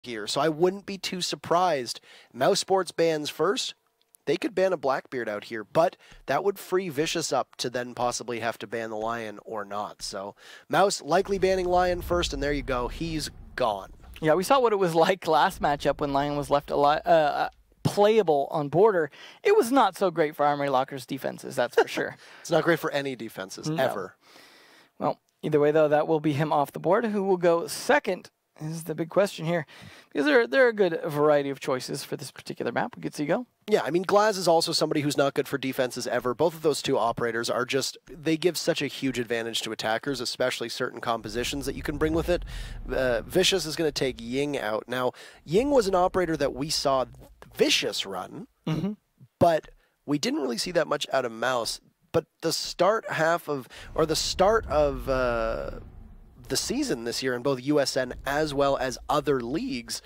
here, so I wouldn't be too surprised. Mousesports bans first. They could ban a Blackbeard out here, but that would free Vicious up to then possibly have to ban the Lion or not. So Mouse likely banning Lion first, and there you go. He's gone. Yeah, we saw what it was like last matchup when Lion was left playable on border. It was not so great for Armory Locker's defenses, that's for sure. It's not great for any defenses, ever. Well, either way, though, that will be him off the board. Who will go second is the big question here. Because there are a good variety of choices for this particular map. We could see go. Yeah, I mean, Glaz is also somebody who's not good for defenses ever. Both of those two operators are just, they give such a huge advantage to attackers, especially certain compositions that you can bring with it. Vicious is going to take Ying out. Now, Ying was an operator that we saw Vicious run, but we didn't really see that much out of Mouse. But the start of the season this year in both USN as well as other leagues,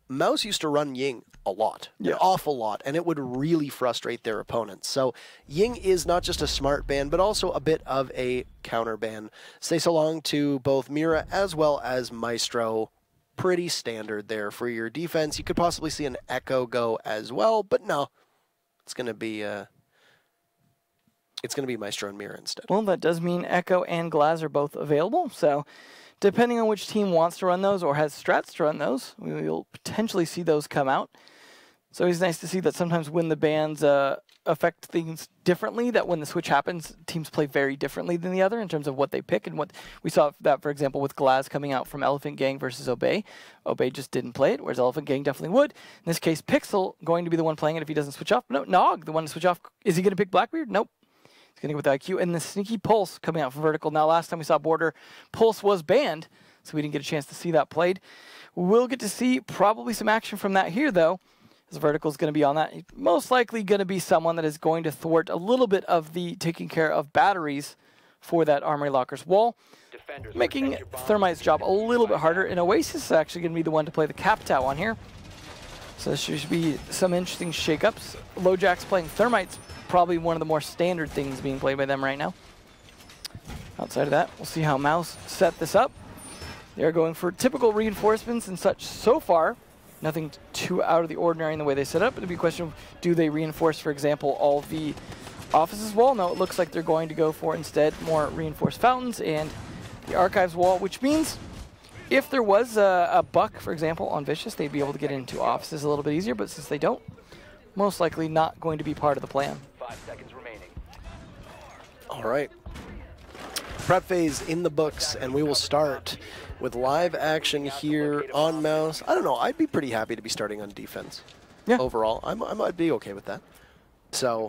Mouse used to run Ying a lot, an awful lot, and it would really frustrate their opponents. So Ying is not just a smart ban, but also a bit of a counter ban. Say so long to both Mira as well as Maestro. Pretty standard there for your defense. You could possibly see an Echo go as well, but no, it's going to be Maestro and Mira instead. Well, that does mean Echo and Glaz are both available, so depending on which team wants to run those or has strats to run those, we will potentially see those come out. So it's nice to see that sometimes when the bans affect things differently, that when the switch happens, teams play very differently than the other in terms of what they pick. And what we saw that, for example, with Glaz coming out from Elephant Gang versus Obey. Obey just didn't play it, whereas Elephant Gang definitely would. In this case, Pixel going to be the one playing it if he doesn't switch off. No, Nog, the one to switch off. Is he going to pick Blackbeard? Nope. He's going to go with IQ. And the sneaky Pulse coming out from Vertical. Now, last time we saw Border, Pulse was banned, so we didn't get a chance to see that played. We'll get to see probably some action from that here, though. Vertical is going to be on that. Most likely going to be someone that is going to thwart a little bit of the taking care of batteries for that Armory Locker's wall, making Thermite's job a little bit harder. And Oasis is actually going to be the one to play the Capitao on here. So there should be some interesting shakeups. LoJack's playing Thermite's probably one of the more standard things being played by them right now. Outside of that, we'll see how Mouse set this up. They're going for typical reinforcements and such so far. Nothing too out of the ordinary in the way they set up. It'll be a question of, do they reinforce, for example, all of the offices wall? No, it looks like they're going to go for, instead, more reinforced fountains and the archives wall, which means if there was a buck, for example, on Vicious, they'd be able to get into offices a little bit easier, but since they don't, most likely not going to be part of the plan. 5 seconds remaining. All right. Prep phase in the books, and we will start with live action here on Mouse. I don't know. I'd be pretty happy to be starting on defense. Yeah. Overall, I'd be okay with that. So,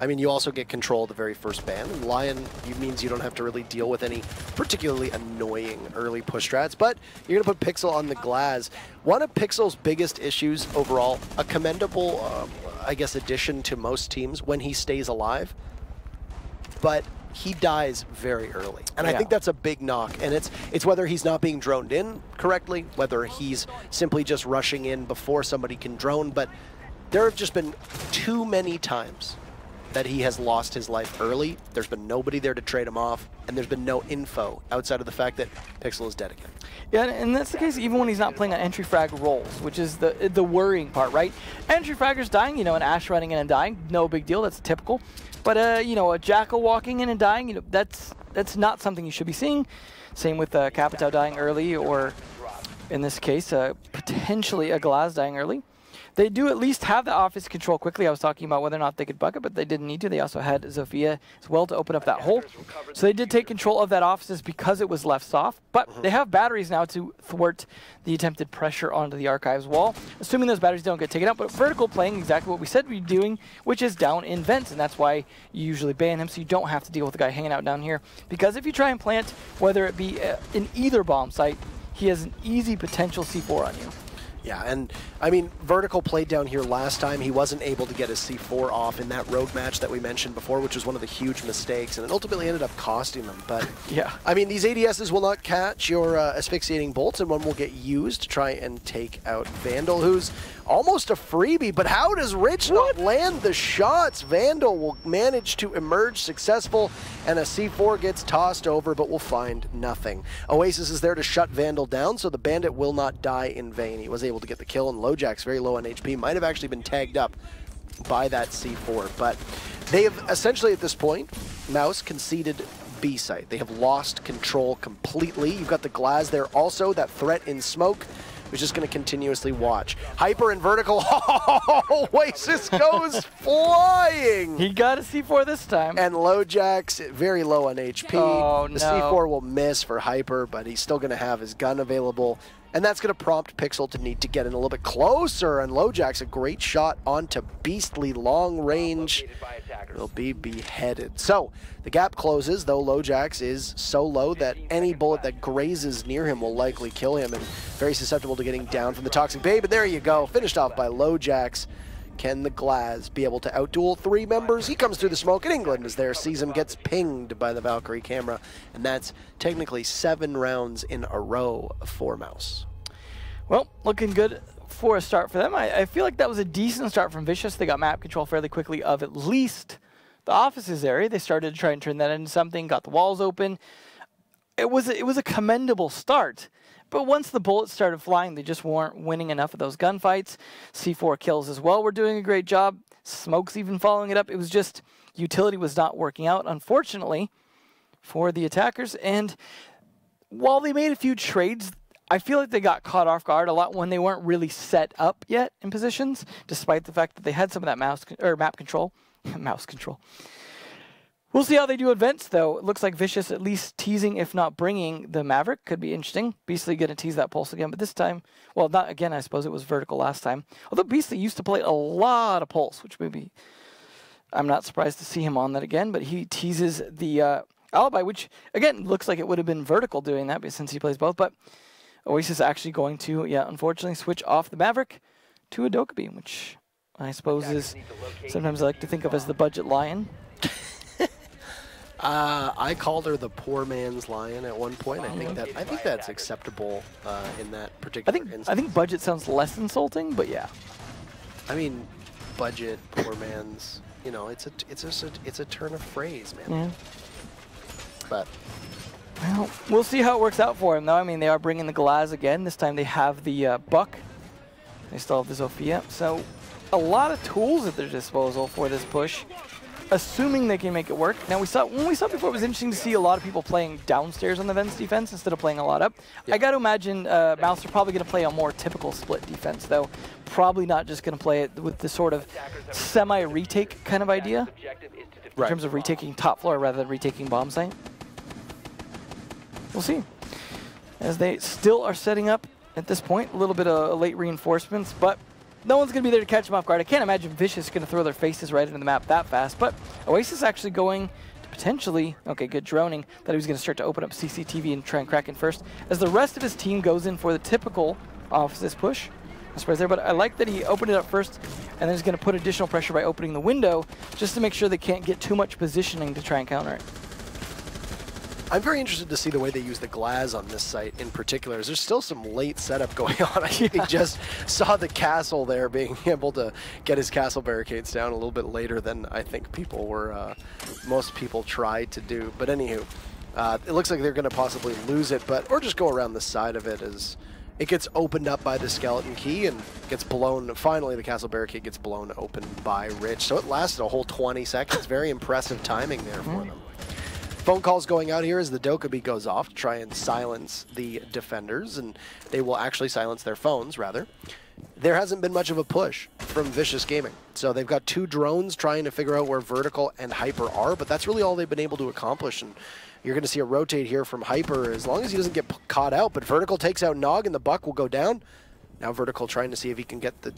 I mean, you also get control of the very first ban. And Lion means you don't have to really deal with any particularly annoying early push strats, but you're going to put Pixel on the Glaz. One of Pixel's biggest issues overall, a commendable, I guess, addition to most teams when he stays alive, but he dies very early. And I think that's a big knock. And it's whether he's not being droned in correctly, whether he's simply just rushing in before somebody can drone. But there have just been too many times that he has lost his life early. There's been nobody there to trade him off, and there's been no info outside of the fact that Pixel is dead again. Yeah, and that's the case even when he's not playing on entry frag roles, which is the worrying part, right? Entry fraggers dying, an Ashe running in and dying, no big deal, that's typical. But a Jackal walking in and dying, that's not something you should be seeing. Same with Capitao dying early, or in this case, potentially a Glaz dying early. They do at least have the office control quickly. I was talking about whether or not they could bucket, but they didn't need to. They also had Zofia as well to open up that hole. So they did take control of that offices because it was left soft. But they have batteries now to thwart the attempted pressure onto the archives wall, assuming those batteries don't get taken out. But Vertical playing exactly what we said we'd be doing, which is down in vents. And that's why you usually ban him, so you don't have to deal with the guy hanging out down here. Because if you try and plant, whether it be in either bomb site, he has an easy potential C4 on you. Yeah, and I mean, Vertical played down here last time. He wasn't able to get his C4 off in that road match that we mentioned before, which was one of the huge mistakes, and it ultimately ended up costing them. But yeah, I mean, these ADSs will not catch your asphyxiating bolts, and one will get used to try and take out Vandal, who's almost a freebie. But how does Rich not land the shots? Vandal will manage to emerge successful, and a C4 gets tossed over, but will find nothing. Oasis is there to shut Vandal down, so the Bandit will not die in vain. He was able to get the kill, and LoJack's very low on HP. Might have actually been tagged up by that C4, but they have essentially at this point, Mouz conceded B site. They have lost control completely. You've got the Glaz there also, that threat in smoke. Who's just going to continuously watch. Hyper and Vertical, Oasis goes flying! He got a C4 this time. And LoJack's very low on HP. Oh, the C4 will miss for Hyper, but he's still going to have his gun available. And that's going to prompt Pixel to need to get in a little bit closer. And LoJack's a great shot onto beastly long range. Will be beheaded. So the gap closes, though LoJack's is so low that any bullet that grazes near him will likely kill him, and very susceptible to getting down from the Toxic Babe. And there you go, finished off by LoJack's. Can the Glaz be able to outduel 3 members? He comes through the smoke, and England is there. Sees him, gets pinged by the Valkyrie camera, and that's technically 7 rounds in a row for Mouz. Well, looking good for a start for them. I feel like that was a decent start from Vicious. They got map control fairly quickly of at least the offices area. They started to try and turn that into something, got the walls open. It was a commendable start. But once the bullets started flying, they just weren't winning enough of those gunfights. C4 kills as well were doing a great job. Smoke's even following it up. It was just, utility was not working out, unfortunately, for the attackers. And while they made a few trades, I feel like they got caught off guard a lot when they weren't really set up yet in positions, despite the fact that they had some of that map control. Mouse control. We'll see how they do events, though. It looks like Vicious at least teasing, if not bringing, the Maverick. Could be interesting. Beastly going to tease that Pulse again, but this time, well, not again, I suppose it was Vertical last time. Although Beastly used to play a lot of Pulse, which maybe I'm not surprised to see him on that again, but he teases the Alibi, which, again, looks like it would have been Vertical doing that since he plays both, but Oasis actually going to, yeah, unfortunately, switch off the Maverick to a Dokkaebi, which I suppose is sometimes I like to think of as the budget lion. I called her the poor man's lion at one point. I think that's acceptable in that particular instance. I think budget sounds less insulting, but yeah. I mean, budget, poor man's. You know, it's a turn of phrase, man. Yeah. But well, we'll see how it works out for him, though. I mean, they are bringing the Glaz again. This time they have the Buck. They still have the Zofia. So a lot of tools at their disposal for this push, assuming they can make it work. Now, when we saw before, it was interesting to see a lot of people playing downstairs on the Vents defense instead of playing a lot up. Yep. I got to imagine Mouz are probably going to play a more typical split defense, though. Probably not just going to play it with the sort of semi-retake kind of idea in terms of retaking top floor rather than retaking bomb site. We'll see. As they still are setting up at this point, a little bit of late reinforcements, but no one's going to be there to catch them off guard. I can't imagine Vicious is going to throw their faces right into the map that fast, but Oasis actually going to potentially, okay, good droning, that he was going to start to open up CCTV and try and crack in first, as the rest of his team goes in for the typical offices push. No surprise there, but I like that he opened it up first, and then he's going to put additional pressure by opening the window, just to make sure they can't get too much positioning to try and counter it. I'm very interested to see the way they use the Glaz on this site in particular. There's still some late setup going on. I think they just saw the castle there, being able to get his castle barricades down a little bit later than I think people were, most people tried to do. But anywho, it looks like they're going to possibly lose it, or just go around the side of it as it gets opened up by the skeleton key and gets blown. Finally, the castle barricade gets blown open by Rich. So it lasted a whole 20 seconds. Very impressive timing there for them. Phone calls going out here as the Dokkaebi goes off to try and silence the defenders, and they will actually silence their phones, rather. There hasn't been much of a push from Vicious Gaming. So they've got 2 drones trying to figure out where Vertical and Hyper are, but that's really all they've been able to accomplish. And you're going to see a rotate here from Hyper as long as he doesn't get caught out. But Vertical takes out Nog, and the Buck will go down. Now Vertical trying to see if he can get the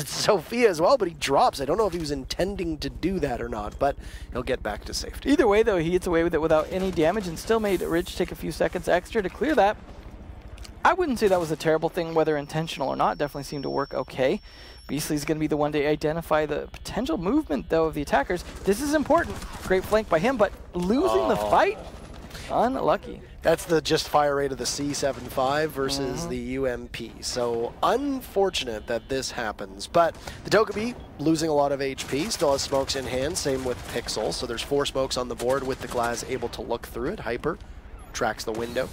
Sophia as well, but he drops. I don't know if he was intending to do that or not, but he'll get back to safety. Either way, though, he gets away with it without any damage and still made Rich take a few seconds extra to clear that. I wouldn't say that was a terrible thing, whether intentional or not. Definitely seemed to work okay. Beastly's going to be the one to identify the potential movement, though, of the attackers. This is important. Great flank by him, but losing the fight? Unlucky. That's the just fire rate of the C75 versus the UMP. So unfortunate that this happens. But the Dokkaebi losing a lot of HP, still has smokes in hand, same with Pixel. So there's 4 smokes on the board with the Glaz able to look through it. Hyper tracks the window.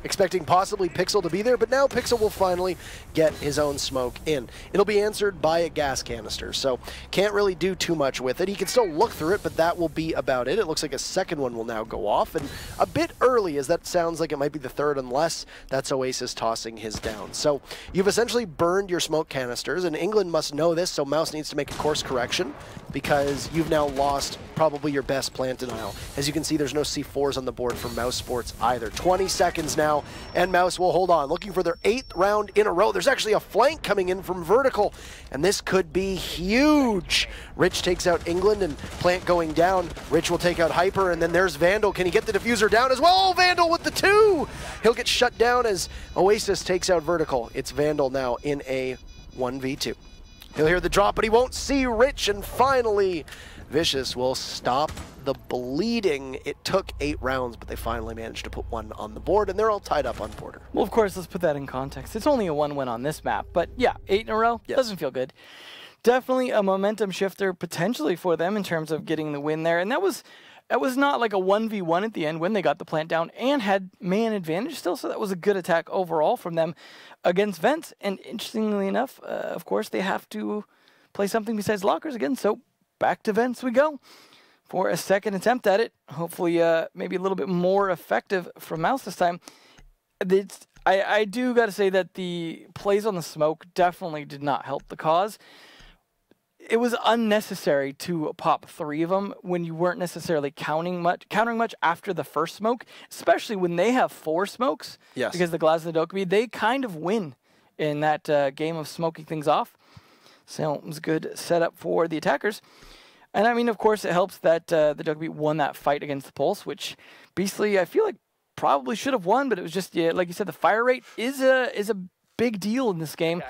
Expecting possibly Pixel to be there, but now Pixel will finally get his own smoke in. It'll be answered by a gas canister, so can't really do too much with it. He can still look through it, but that will be about it. It looks like a second one will now go off, and a bit early, as that sounds like it might be the third, unless that's Oasis tossing his down. So you've essentially burned your smoke canisters, and England must know this, so Mouse needs to make a course correction, because you've now lost probably your best plant denial. As you can see, there's no C4s on the board for Mousesports either. 20 seconds now, and Mouse will hold on, looking for their 8th round in a row. There's actually a flank coming in from vertical, and this could be huge. Rich takes out England, and plant going down. Rich will take out Hyper, and then there's Vandal. Can he get the diffuser down as well? Oh, Vandal with the 2! He'll get shut down as Oasis takes out vertical. It's Vandal now in a 1v2. He'll hear the drop, but he won't see Rich, and finally, Vicious will stop the bleeding. It took 8 rounds, but they finally managed to put 1 on the board, and they're all tied up on Porter. Well, of course, let's put that in context. It's only a 1 win on this map, but yeah, 8 in a row doesn't feel good. Definitely a momentum shifter potentially for them in terms of getting the win there, and that was not like a 1v1 at the end when they got the plant down and had man advantage still, so that was a good attack overall from them against Vents. And interestingly enough, of course, they have to play something besides lockers again, so back to Vents we go for a second attempt at it. Hopefully maybe a little bit more effective from Mouse this time. I do got to say that the plays on the smoke definitely did not help the cause. It was unnecessary to pop 3 of them when you weren't necessarily countering much after the first smoke, especially when they have 4 smokes. Yes. Because the Glaz and the Dokkaebi, they kind of win in that game of smoking things off. So it was a good setup for the attackers. And I mean, of course, it helps that the Dokkaebi won that fight against the Pulse, which Beastly, I feel like, probably should have won, but it was just, like you said, the fire rate is a big deal in this game.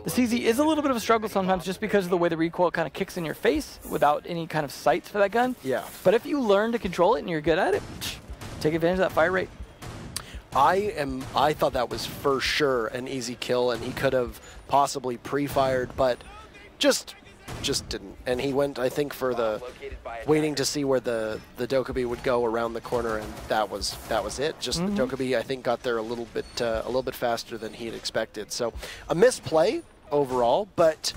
The CZ is a little bit of a struggle sometimes just because of the way the recoil kind of kicks in your face without any kind of sights for that gun. Yeah. But if you learn to control it and you're good at it, take advantage of that fire rate. I thought that was for sure an easy kill, and he could have possibly pre-fired, but just didn't. And he went, I think, for the waiting to see where the Dokkaebi would go around the corner, and that was it. Just the Dokkaebi, I think, got there a little bit faster than he had expected. So a misplay overall, but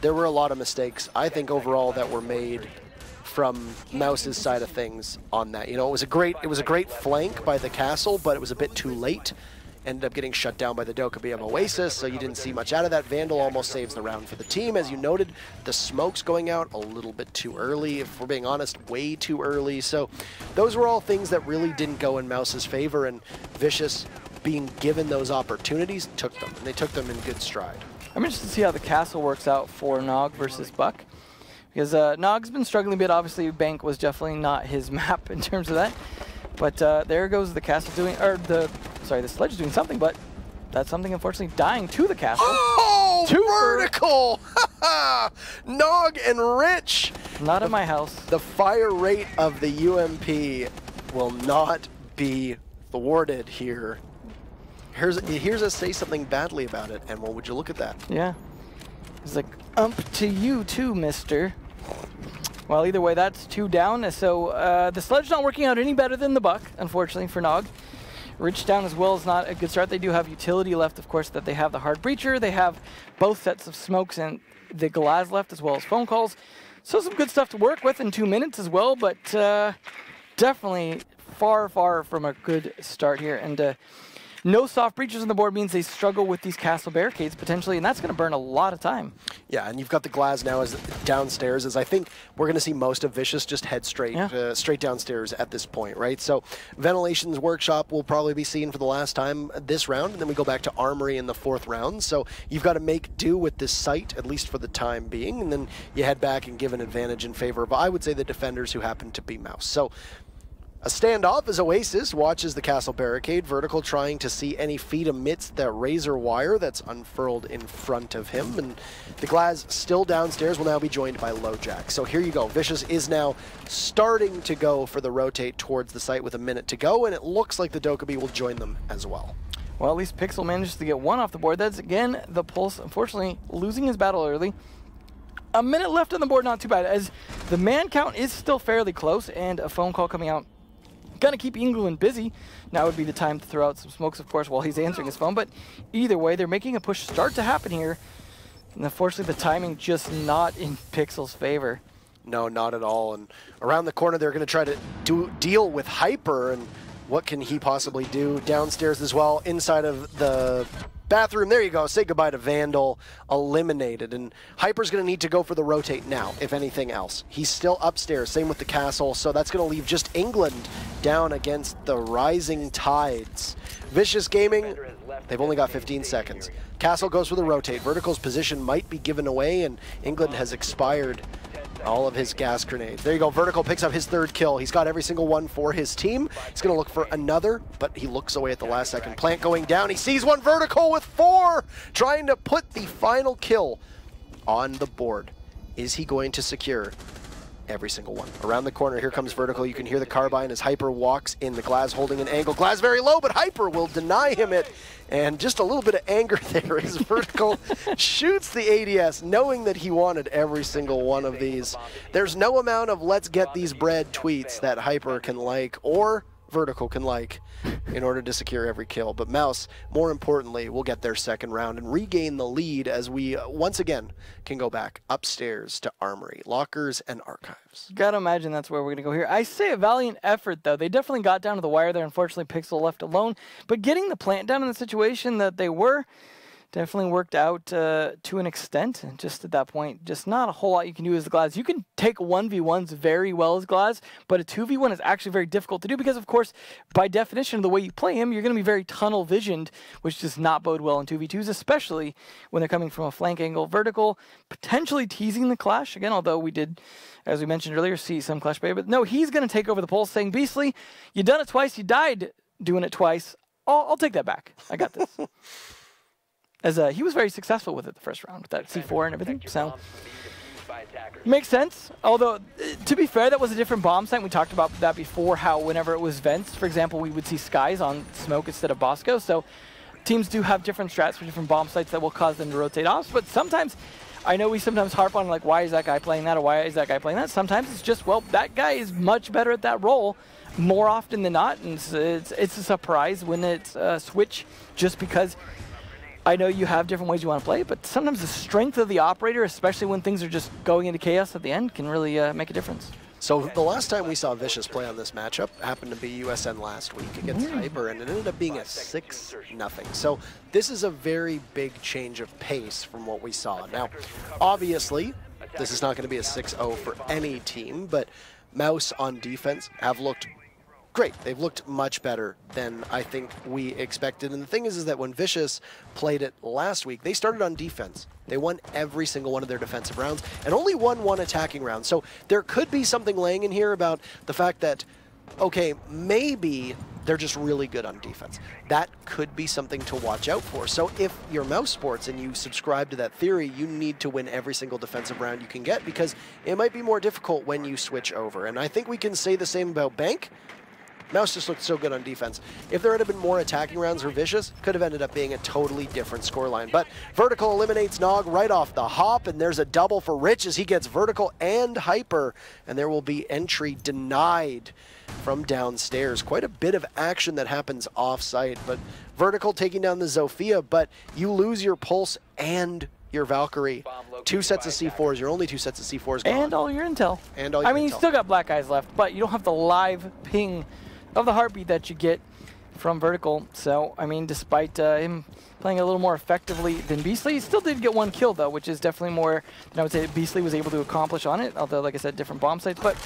there were a lot of mistakes, I think, overall that were made from Mouse's side of things on that. You know, it was a great flank by the castle, but it was a bit too late. Ended up getting shut down by the Dokkaebi of Oasis, so you didn't see much out of that. Vandal almost saves the round for the team. As you noted, the smoke's going out a little bit too early, if we're being honest, way too early. So those were all things that really didn't go in Mouse's favor, and Vicious, being given those opportunities, took them, and they took them in good stride. I'm interested to see how the castle works out for Nog versus Buck, because Nog's been struggling a bit. Obviously, Bank was definitely not his map in terms of that. But there goes the castle doing, or the sledge doing something, but that's something unfortunately dying to the castle. Oh, vertical! Nog and Rich! Not in my house. The fire rate of the UMP will not be thwarted here. Here's us say something badly about it, and well, would you look at that? Yeah. It's like, to you too, mister. Well, either way, that's 2 down. So the sledge not working out any better than the Buck, unfortunately, for Nog. Rich down as well is not a good start. They do have utility left, of course, that they have the hard breacher. They have both sets of smokes and the Glaz left, as well as phone calls. So some good stuff to work with in 2 minutes as well, but definitely far, far from a good start here. And no soft breachers on the board means they struggle with these castle barricades potentially, and that's going to burn a lot of time. Yeah, and you've got the Glaz now as downstairs, as I think we're going to see most of Vicious just head straight straight downstairs at this point, right? So Ventilation's Workshop will probably be seen for the last time this round, and then we go back to Armory in the 4th round. So you've got to make do with this site, at least for the time being, and then you head back and give an advantage in favor of, I would say, the defenders who happen to be Mouse. So A standoff as Oasis watches the castle barricade. Vertical trying to see any feet amidst that razor wire that's unfurled in front of him. And the Glaz still downstairs will now be joined by LoJack. So here you go. Vicious is now starting to go for the rotate towards the site with a minute to go, and it looks like the Dokkaebi will join them as well. Well, at least Pixel manages to get one off the board. That's, again, the Pulse, unfortunately, losing his battle early. A minute left on the board, not too bad, as the man count is still fairly close, and a phone call coming out. Gonna keep England busy. Now would be the time to throw out some smokes, of course, while he's answering his phone. But either way, they're making a push start to happen here. And unfortunately, the timing just not in Pixel's favor. No, not at all. And around the corner, they're going to try to deal with Hyper. And what can he possibly do? Downstairs as well, inside of the bathroom. There you go. Say goodbye to Vandal. Eliminated. And Hyper's going to need to go for the rotate now, if anything else. He's still upstairs. Same with the castle. So that's going to leave just England down against the rising tides. Vicious Gaming, they've only got 15 seconds. Castle goes for the rotate. Vertical's position might be given away, and England has expired all of his gas grenades. There you go. Vertical picks up his third kill. He's got every single one for his team. He's going to look for another, but he looks away at the last second. Plant going down. He sees one. Vertical with 4, trying to put the final kill on the board. Is he going to secure every single one? Around the corner, here comes Vertical. You can hear the carbine as Hyper walks in. The Glaz holding an angle. Glaz very low, but Hyper will deny him it. And just a little bit of anger there as Vertical shoots the ADS, knowing that he wanted every single one of these. There's no amount of let's get these bread tweets that Hyper can like or Vertical can like in order to secure every kill. But Mouse, more importantly, will get their second round and regain the lead as we once again can go back upstairs to Armory, Lockers, and Archives. Gotta imagine that's where we're gonna go here. I say a valiant effort, though. They definitely got down to the wire there. Unfortunately, Pixel left alone. But getting the plant down in the situation that they were definitely worked out to an extent. And just at that point, just not a whole lot you can do as the Glaz. You can take 1v1s very well as Glaz, but a 2v1 is actually very difficult to do because, of course, by definition, the way you play him, you're going to be very tunnel visioned, which does not bode well in 2v2s, especially when they're coming from a flank angle. Vertical, potentially teasing the clash. Again, although we did, as we mentioned earlier, see some clash play. But no, he's going to take over the pulse, saying, Beastly, you done it twice, you died doing it twice. I'll take that back. I got this. As he was very successful with it the first round, with that C4 and everything, so makes sense. Although, to be fair, that was a different bomb site. We talked about that before, how whenever it was vents, for example, we would see skies on smoke instead of Bosco, so teams do have different strats for different bomb sites that will cause them to rotate off, but sometimes, I know we sometimes harp on, like, why is that guy playing that, or why is that guy playing that? Sometimes it's just, well, that guy is much better at that role more often than not, and it's a surprise when it's a switch just because I know you have different ways you want to play, but sometimes the strength of the operator, especially when things are just going into chaos at the end, can really make a difference. So the last time we saw Vicious play on this matchup happened to be USN last week against Hyper, and it ended up being a 6-0. So this is a very big change of pace from what we saw. Now, obviously, this is not going to be a 6-0 for any team, but Mouse on defense have looked great. They've looked much better than I think we expected. And the thing is that when Vicious played it last week, they started on defense. They won every single one of their defensive rounds and only won one attacking round. So there could be something laying in here about the fact that, okay, maybe they're just really good on defense. That could be something to watch out for. So if you're Mousesports and you subscribe to that theory, you need to win every single defensive round you can get because it might be more difficult when you switch over. And I think we can say the same about Bank. Mouse just looked so good on defense. If there had been more attacking rounds for Vicious, could have ended up being a totally different scoreline. But Vertical eliminates Nog right off the hop, and there's a double for Rich as he gets Vertical and Hyper, and there will be entry denied from downstairs. Quite a bit of action that happens off-site, but Vertical taking down the Zofia, but you lose your Pulse and your Valkyrie. 2 sets of C4s, your only 2 sets of C4s gone. And all your intel. And all your intel. You still got black eyes left, but you don't have the live ping of the heartbeat that you get from Vertical. So, I mean, despite him playing a little more effectively than Beastly, he still did get 1 kill, though, which is definitely more than I would say Beastly was able to accomplish on it, although, like I said, different bomb sites. But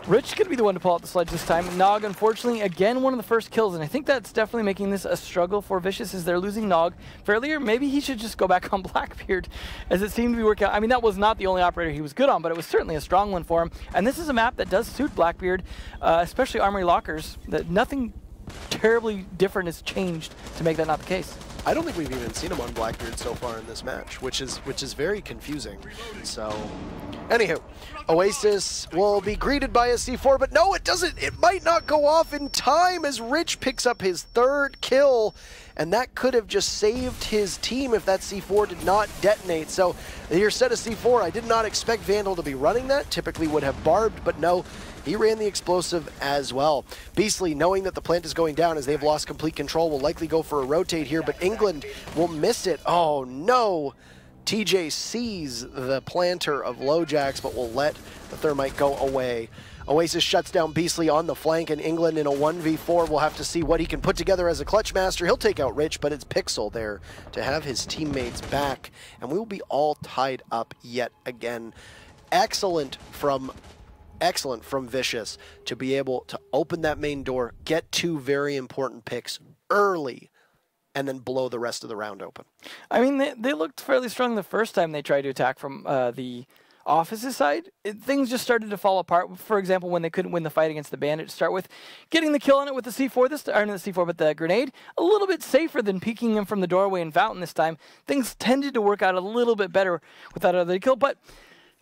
Rich could be the one to pull out the sledge this time. Nog, unfortunately, again, one of the first kills, and I think that's definitely making this a struggle for Vicious, is they're losing Nog fairly, or maybe he should just go back on Blackbeard, as it seemed to be working out. I mean, that was not the only operator he was good on, but it was certainly a strong one for him. And this is a map that does suit Blackbeard, especially Armory Lockers, that nothing terribly different has changed to make that not the case. I don't think we've even seen him on Blackbeard so far in this match, which is very confusing. So, anywho, Oasis will be greeted by a C4, but no, it doesn't. It might not go off in time as Rich picks up his 3rd kill, and that could have just saved his team if that C4 did not detonate. So, your set of C4, I did not expect Vandal to be running that. Typically would have barbed, but no. He ran the explosive as well. Beastly, knowing that the plant is going down as they've lost complete control, will likely go for a rotate here, but England will miss it. Oh no! TJ sees the planter of LoJax, but will let the Thermite go away. Oasis shuts down Beastly on the flank, and England in a 1v4 will have to see what he can put together as a clutch master. He'll take out Rich, but it's Pixel there to have his teammates back, and we will be all tied up yet again. Excellent from Vicious to be able to open that main door, get 2 very important picks early, and then blow the rest of the round open. I mean, they looked fairly strong the first time they tried to attack from the Office's side. Things just started to fall apart. For example, when they couldn't win the fight against the Bandit to start with, getting the kill on it with the C4, or not the C4, but the grenade, a little bit safer than peeking him from the doorway and Fountain this time. Things tended to work out a little bit better with that other kill, but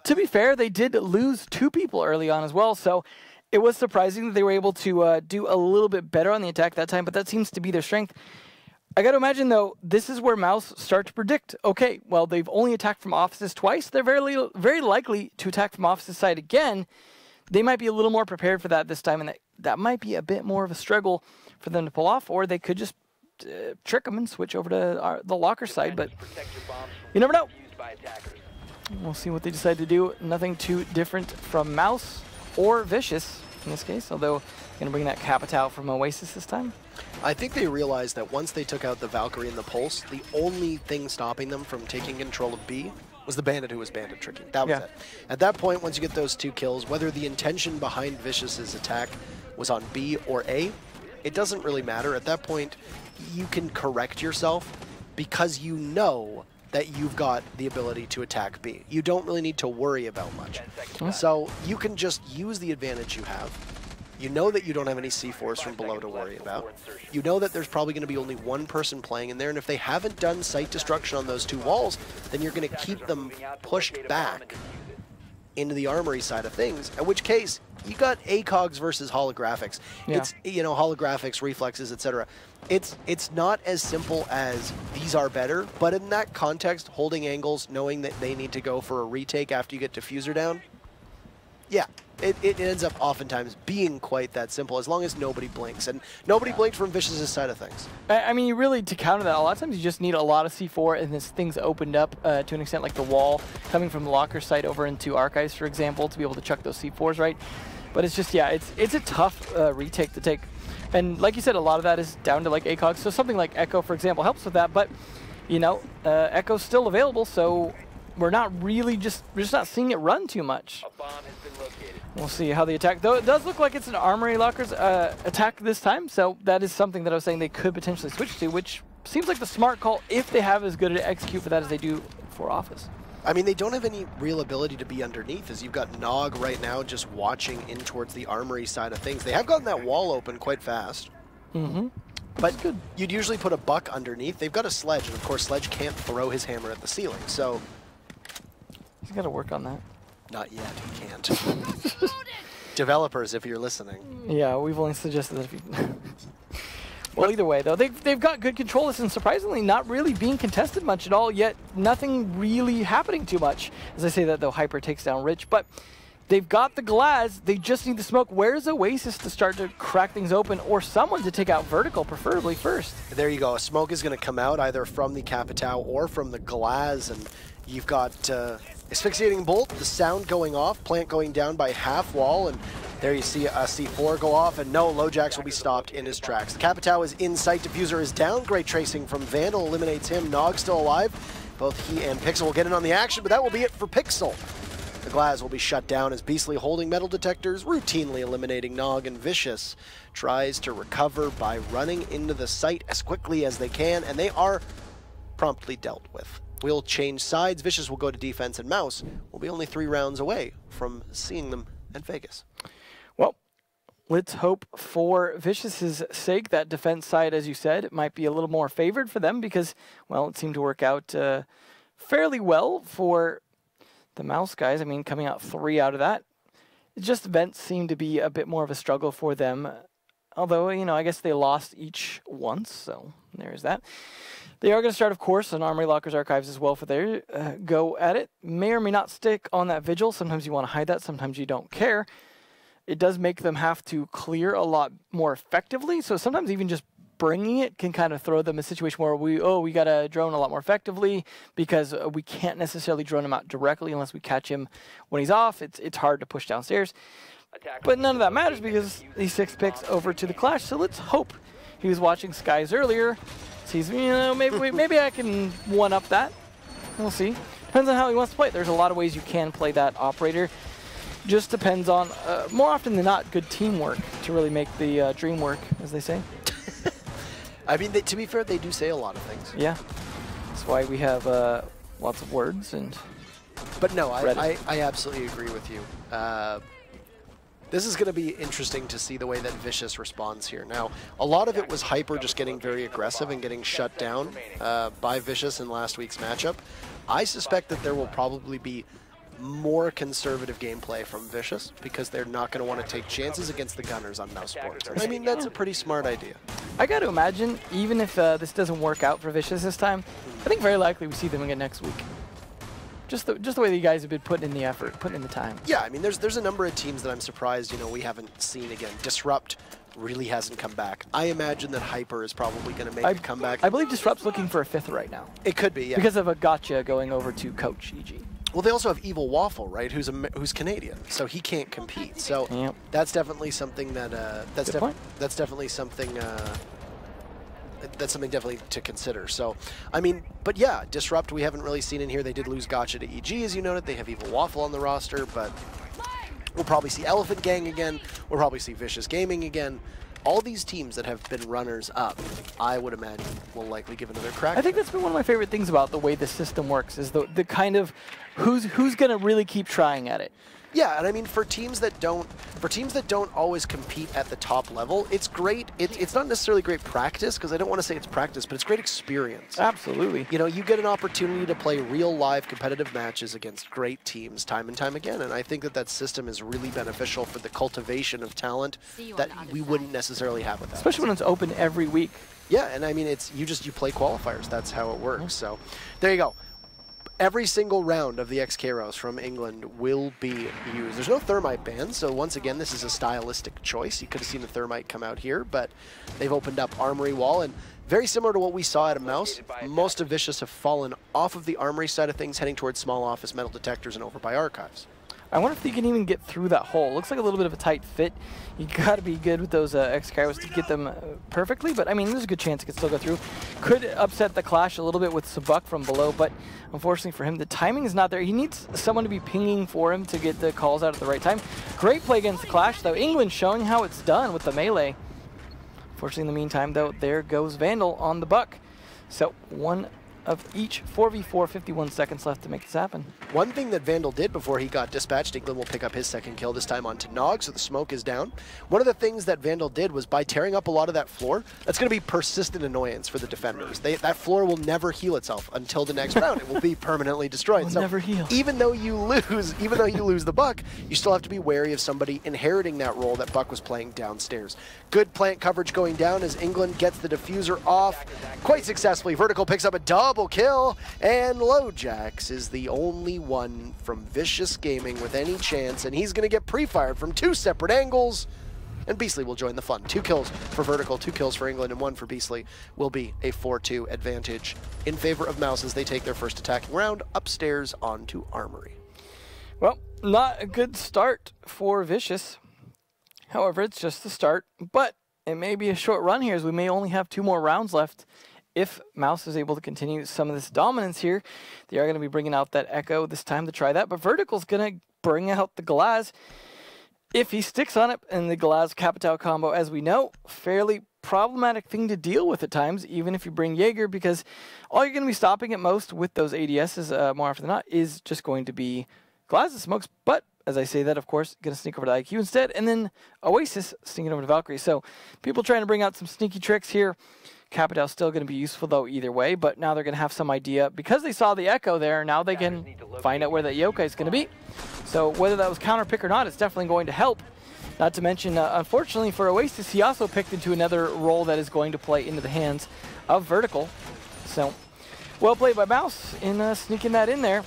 to be fair, they did lose 2 people early on as well, so it was surprising that they were able to do a little bit better on the attack that time, but that seems to be their strength. I got to imagine, though, this is where Mouse start to predict, okay, well, they've only attacked from Office's twice. They're very likely to attack from Office's side again. They might be a little more prepared for that this time, and that might be a bit more of a struggle for them to pull off, or they could just trick them and switch over to the locker side, but you never know. We'll see what they decide to do. Nothing too different from Mouse or Vicious in this case, although going to bring that Capital from Oasis this time. I think they realized that once they took out the Valkyrie and the Pulse, the only thing stopping them from taking control of B was the Bandit who was Bandit tricking. That was it. At that point, once you get those 2 kills, whether the intention behind Vicious's attack was on B or A, it doesn't really matter. At that point, you can correct yourself because you know that you've got the ability to attack B. You don't really need to worry about much. So you can just use the advantage you have. You know that you don't have any C4s from below to worry about. You know that there's probably going to be only 1 person playing in there, and if they haven't done site destruction on those 2 walls, then you're going to keep them pushed back into the armory side of things, in which case you got ACOGs versus holographics. Yeah. It's, you know, holographics, reflexes, etc. It's not as simple as these are better, but in that context, holding angles, knowing that they need to go for a retake after you get diffuser down, yeah, it ends up oftentimes being quite that simple as long as nobody blinks, and nobody blinked from Vicious's side of things. I mean, you really, to counter that, a lot of times you just need a lot of C4 and this thing's opened up to an extent, like the wall coming from the locker site over into Archives, for example, to be able to chuck those C4s right. But it's just, yeah, it's a tough retake to take. And like you said, a lot of that is down to like ACOG. So something like Echo, for example, helps with that. But, you know, Echo's still available, so we're not really we're just not seeing it run too much. A bomb has been located. We'll see how they attack. Though it does look like it's an Armory Lockers attack this time, so that is something that I was saying they could potentially switch to, which seems like the smart call if they have as good an execute for that as they do for Office. I mean, they don't have any real ability to be underneath, as you've got Nog right now just watching in towards the armory side of things. They have gotten that wall open quite fast. Mm-hmm. But you'd usually put a buck underneath. They've got a Sledge, and of course Sledge can't throw his hammer at the ceiling, so... He's got to work on that. Not yet, he can't. Developers, if you're listening. Yeah, we've only suggested that if you... Well, either way, though, they've got good control, and surprisingly not really being contested much at all, yet nothing really happening too much. As I say that, though, Hyper takes down Rich, but they've got the Glaz, they just need the smoke. Where's Oasis to start to crack things open, or someone to take out Vertical, preferably first? There you go. A smoke is going to come out either from the Capitao or from the Glaz, and you've got Asphyxiating Bolt, the sound going off, plant going down by half wall, and there you see a C4 go off, and no, LoJax will be stopped in his tracks. The Capitao is in sight, Diffuser is down, great tracing from Vandal, eliminates him, Nog still alive. Both he and Pixel will get in on the action, but that will be it for Pixel. The Glaz will be shut down as Beastly holding metal detectors, routinely eliminating Nog, and Vicious tries to recover by running into the site as quickly as they can, and they are promptly dealt with. We'll change sides. Vicious will go to defense, and Mouse will be only 3 rounds away from seeing them at Vegas. Well, let's hope for Vicious's sake that defense side, as you said, it might be a little more favored for them because, well, it seemed to work out fairly well for the Mouse guys. I mean, coming out 3 out of that. Just events seemed to be a bit more of a struggle for them. Although, you know, I guess they lost each once, so there's that. They are going to start, of course, on Armory Lockers Archives as well for their go at it. May or may not stick on that Vigil. Sometimes you want to hide that, sometimes you don't care. It does make them have to clear a lot more effectively, so sometimes even just bringing it can kind of throw them in a situation where we got to drone a lot more effectively because we can't necessarily drone him out directly unless we catch him when he's off. It's hard to push downstairs. But none of that matters because these 6 picks over to the Clash, so let's hope he was watching Skies earlier. Sees, you know, maybe I can one-up that. We'll see. Depends on how he wants to play it. There's a lot of ways you can play that operator. Just depends on, more often than not, good teamwork to really make the dream work, as they say. I mean, to be fair, they do say a lot of things. Yeah. That's why we have lots of words and. But no, I absolutely agree with you. This is going to be interesting to see the way that Vicious responds here. Now, a lot of it was Hyper just getting very aggressive and getting shut down by Vicious in last week's matchup. I suspect that there will probably be more conservative gameplay from Vicious because they're not going to want to take chances against the Gunners on Mousesports. I mean, that's a pretty smart idea. I got to imagine, even if this doesn't work out for Vicious this time, I think very likely we see them again next week. Just the way you guys have been putting in the effort, putting in the time. Yeah, I mean, there's a number of teams that I'm surprised, you know, we haven't seen again. Disrupt really hasn't come back. I imagine that Hyper is probably going to make a comeback. I believe Disrupt's looking for a 5th right now. It could be, yeah. Because of a gotcha going over to Coach EG. Well, they also have Evil Waffle, right? Who's Canadian, so he can't compete. So yep. That's definitely something that that's definitely something. That's something definitely to consider. So, I mean, but yeah, Disrupt we haven't really seen in here. They did lose Gotcha to EG, as you noted. They have Evil Waffle on the roster, but we'll probably see Elephant Gang again. We'll probably see Vicious Gaming again. All these teams that have been runners up, I would imagine, will likely give another crack. I think that's been one of my favorite things about the way the system works is the kind of who's going to really keep trying at it. Yeah, and I mean for teams that don't always compete at the top level, it's great. It's not necessarily great practice because I don't want to say it's practice, but it's great experience. Absolutely. You know, you get an opportunity to play real live competitive matches against great teams time and time again, and I think that system is really beneficial for the cultivation of talent that we wouldn't necessarily have with that. Especially when it's open every week. Yeah, and I mean you play qualifiers. That's how it works. So there you go. Every single round of the XKaros from England will be used. There's no Thermite ban, so once again, this is a stylistic choice. You could have seen the Thermite come out here, but they've opened up Armory Wall, and very similar to what we saw at a Mouse, most of Vicious have fallen off of the Armory side of things, heading towards Small Office, Metal Detectors, and over by Archives. I wonder if they can even get through that hole. Looks like a little bit of a tight fit. You got to be good with those XKaros to get them perfectly, but I mean, there's a good chance it could still go through. Could upset the Clash a little bit with Sabuk from below, but unfortunately for him, the timing is not there. He needs someone to be pinging for him to get the calls out at the right time. Great play against the Clash, though. England showing how it's done with the melee. Unfortunately, in the meantime, though, there goes Vandal on the buck. So one of each, 4v4, 51 seconds left to make this happen. One thing that Vandal did before he got dispatched, England will pick up his 2nd kill, this time onto Nog, so the smoke is down. One of the things that Vandal did was by tearing up a lot of that floor, that's going to be persistent annoyance for the defenders. That floor will never heal itself until the next round. It will be permanently destroyed. It'll never heal. Even though you lose the Buck, you still have to be wary of somebody inheriting that role that Buck was playing downstairs. Good plant coverage going down as England gets the diffuser off quite successfully. Vertical picks up a double kill, and Lojax is the only one from Vicious Gaming with any chance, and he's going to get pre-fired from 2 separate angles, and Beastly will join the fun. 2 kills for Vertical, 2 kills for England, and 1 for Beastly will be a 4-2 advantage in favor of Mouse as they take their first attacking round upstairs onto Armory. Well, not a good start for Vicious. However, it's just the start, but it may be a short run here as we may only have 2 more rounds left if Mouz is able to continue some of this dominance here, they are going to be bringing out that Echo this time to try that. But Vertical's going to bring out the Glaz. If he sticks on it, and the Glaz Capitao combo, as we know, fairly problematic thing to deal with at times, even if you bring Jaeger, because all you're going to be stopping at most with those ADSs, more often than not, is just going to be Glaz and smokes. But as I say that, of course, going to sneak over to IQ instead, and then Oasis sneaking over to Valkyrie. So people trying to bring out some sneaky tricks here. Capitao's still going to be useful, though, either way, but now they're going to have some idea. Because they saw the Echo there, now they can find out where that Yokai is going to be. So whether that was counter pick or not, it's definitely going to help. Not to mention, unfortunately for Oasis, he also picked into another role that is going to play into the hands of Vertical. So, well played by Mouz in sneaking that in there.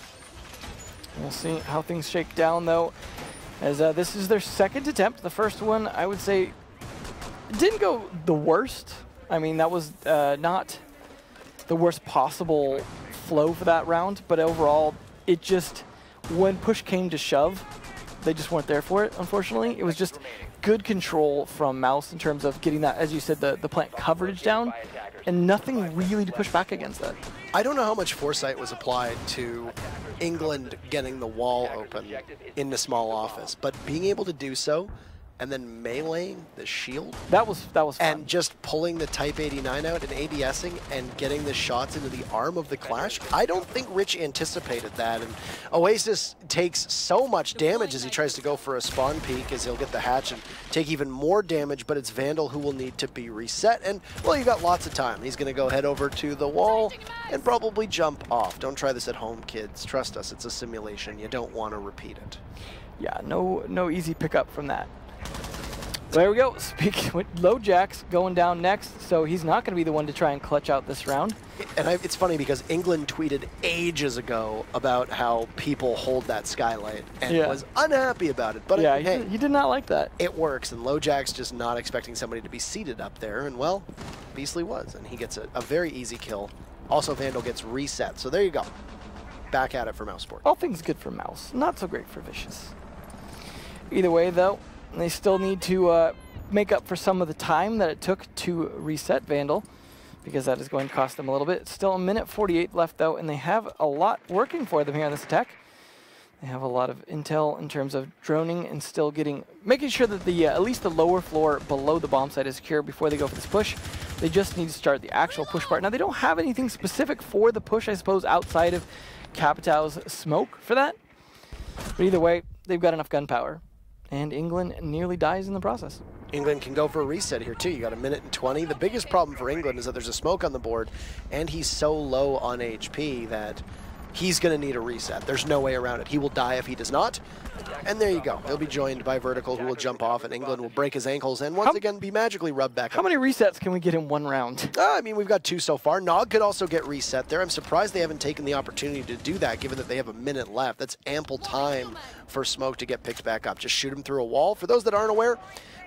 We'll see how things shake down, though, as this is their second attempt. The first one, I would say, didn't go the worst. I mean, that was not the worst possible flow for that round, but overall, it just, when push came to shove, they just weren't there for it, unfortunately. It was just good control from Mouz in terms of getting that, as you said, the plant coverage down, and nothing really to push back against that. I don't know how much foresight was applied to England getting the wall open in the small office, but being able to do so and then meleeing the shield. That was fun. And just pulling the Type 89 out and ADSing and getting the shots into the arm of the Clash. I don't think Rich anticipated that. And Oasis takes so much damage as he tries to go for a spawn peek, as he'll get the hatch and take even more damage, but it's Vandal who will need to be reset. And, well, you got lots of time. He's going to go head over to the wall and probably jump off. Don't try this at home, kids. Trust us, it's a simulation. You don't want to repeat it. Yeah, no easy pickup from that. There we go. Speaking with LoJax going down next, so he's not going to be the one to try and clutch out this round. And it's funny because England tweeted ages ago about how people hold that skylight and was unhappy about it. But yeah, hey, he did not like that. It works, and LoJax just not expecting somebody to be seated up there, and well, Beastly was, and he gets a very easy kill. Also, Vandal gets reset, so there you go. Back at it for Mousesports. All things good for Mouz, not so great for Vicious. Either way, though, they still need to make up for some of the time that it took to reset Vandal, because that is going to cost them a little bit. It's still 1:48 left, though, and they have a lot working for them here on this attack. They have a lot of intel in terms of droning and still making sure that the at least the lower floor below the bomb site is secure before they go for this push. They just need to start the actual push part. Now, they don't have anything specific for the push, I suppose, outside of Capitao's smoke for that. But either way, they've got enough gunpowder. And England nearly dies in the process. England can go for a reset here, too. You got 1:20. The biggest problem for England is that there's a smoke on the board, and he's so low on HP that he's going to need a reset. There's no way around it. He will die if he does not. And there you go. He'll be joined by Vertical, who will jump off, and England will break his ankles and once again be magically rubbed back up. How many resets can we get in one round? I mean, we've got 2 so far. Nog could also get reset there. I'm surprised they haven't taken the opportunity to do that, given that they have 1 minute left. That's ample time for Smoke to get picked back up. Just shoot him through a wall. For those that aren't aware,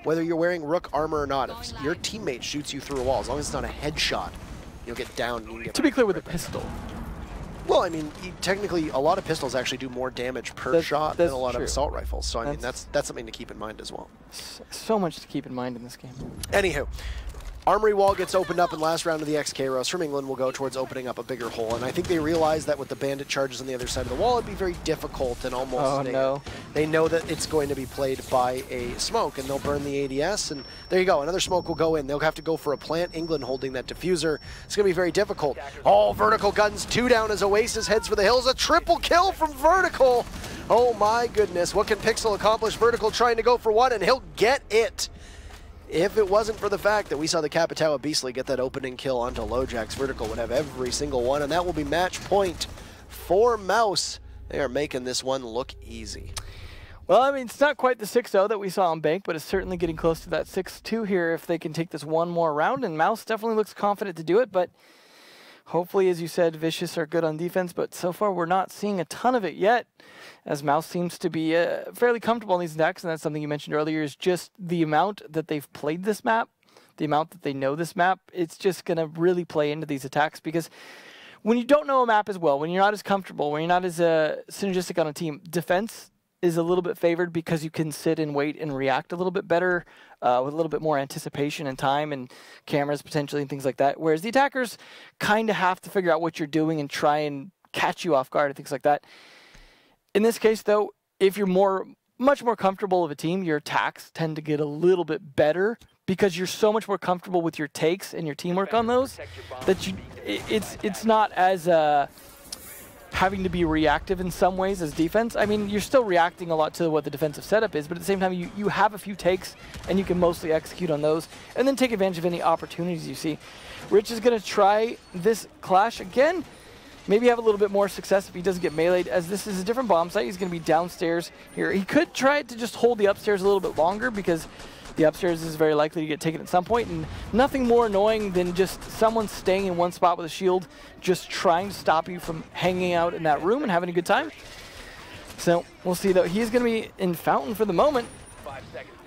whether you're wearing Rook armor or not, if your teammate shoots you through a wall, as long as it's not a headshot, you'll get down and you can get to be clear, with a pistol. Well, I mean, technically, a lot of pistols actually do more damage per shot than a lot of assault rifles. So, I mean, that's something to keep in mind as well. So much to keep in mind in this game. Anywho, Armory Wall gets opened up in last round of the XK Roast from England will go towards opening up a bigger hole. And I think they realize that with the bandit charges on the other side of the wall, it'd be very difficult and almost... They know that it's going to be played by a smoke, and they'll burn the ADS. And there you go. Another smoke will go in. They'll have to go for a plant. England holding that diffuser. It's going to be very difficult. Oh, Vertical guns 2 down as Oasis heads for the hills. A triple kill from Vertical. Oh, my goodness. What can Pixel accomplish? Vertical trying to go for 1, and he'll get it. If it wasn't for the fact that we saw the Capitao Beastly get that opening kill onto LoJax, Vertical would have every single one, and that will be match point for Mouz. They are making this one look easy. Well, I mean, it's not quite the 6-0 that we saw on Bank, but it's certainly getting close to that 6-2 here if they can take this one more round, and Mouz definitely looks confident to do it, but hopefully, as you said, Vicious are good on defense, but so far we're not seeing a ton of it yet, as Mouz seems to be fairly comfortable in these attacks, and that's something you mentioned earlier, is just the amount that they've played this map, the amount that they know this map. It's just going to really play into these attacks, because when you don't know a map as well, when you're not as comfortable, when you're not as synergistic on a team, defense is a little bit favored because you can sit and wait and react a little bit better with a little bit more anticipation and time and cameras potentially and things like that. Whereas the attackers kind of have to figure out what you're doing and try and catch you off guard and things like that. In this case, though, if you're much more comfortable of a team, your attacks tend to get a little bit better because you're so much more comfortable with your takes and your teamwork on those that it's not as having to be reactive in some ways as defense. I mean, you're still reacting a lot to what the defensive setup is, but at the same time, you have a few takes, and you can mostly execute on those, and then take advantage of any opportunities you see. Rich is going to try this clash again. Maybe have a little bit more success if he doesn't get meleeed, as this is a different bomb site. He's going to be downstairs here. He could try to just hold the upstairs a little bit longer because the upstairs is very likely to get taken at some point, and nothing more annoying than just someone staying in one spot with a shield, just trying to stop you from hanging out in that room and having a good time. So we'll see, though. He's going to be in Fountain for the moment.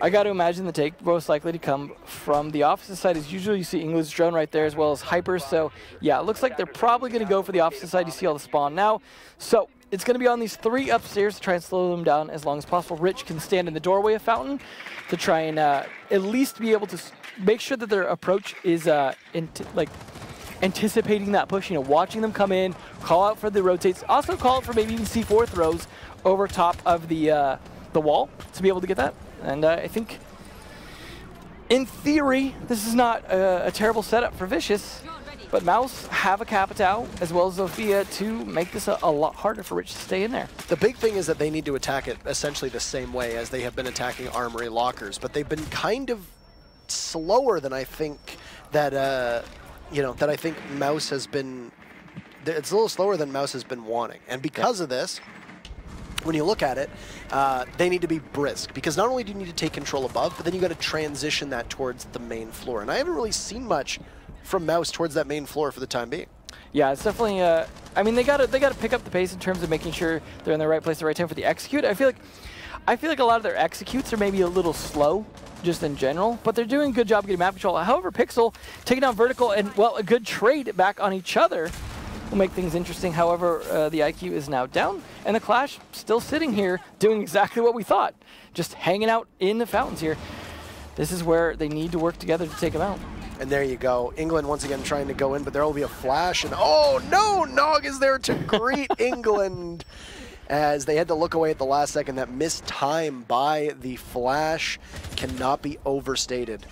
I got to imagine the take most likely to come from the opposite side. As usual, you see England's drone right there as well as Hypers. So yeah, it looks like they're probably going to go for the opposite side. You see all the spawn now. So it's going to be on these 3 upstairs to try and slow them down as long as possible. Rich can stand in the doorway of Fountain to try and at least be able to make sure that their approach is anticipating that push, watching them come in, call out for the rotates, also call out for maybe even C4 throws over top of the wall to be able to get that. And I think, in theory, this is not a terrible setup for Vicious, but Mouz have a Capitao as well as Zofia to make this a lot harder for Rich to stay in there. The big thing is that they need to attack it essentially the same way as they have been attacking Armory Lockers, but they've been kind of slower than I think that, that I think Mouz has been, it's a little slower than Mouz has been wanting. And because of this, when you look at it, they need to be brisk, because not only do you need to take control above, but then you got to transition that towards the main floor. And I haven't really seen much from Mouz towards that main floor for the time being. Yeah, it's definitely. I mean, they got to pick up the pace in terms of making sure they're in the right place at the right time for the execute. I feel like a lot of their executes are maybe a little slow, just in general, but they're doing a good job getting map control. However, Pixel taking down Vertical and, well, a good trade back on each other will make things interesting. However, the IQ is now down, and the Clash still sitting here doing exactly what we thought, just hanging out in the fountains here. This is where they need to work together to take them out. And there you go. England once again trying to go in, but there will be a flash, and oh no, Nog is there to greet England as they had to look away at the last second. That missed time by the flash cannot be overstated.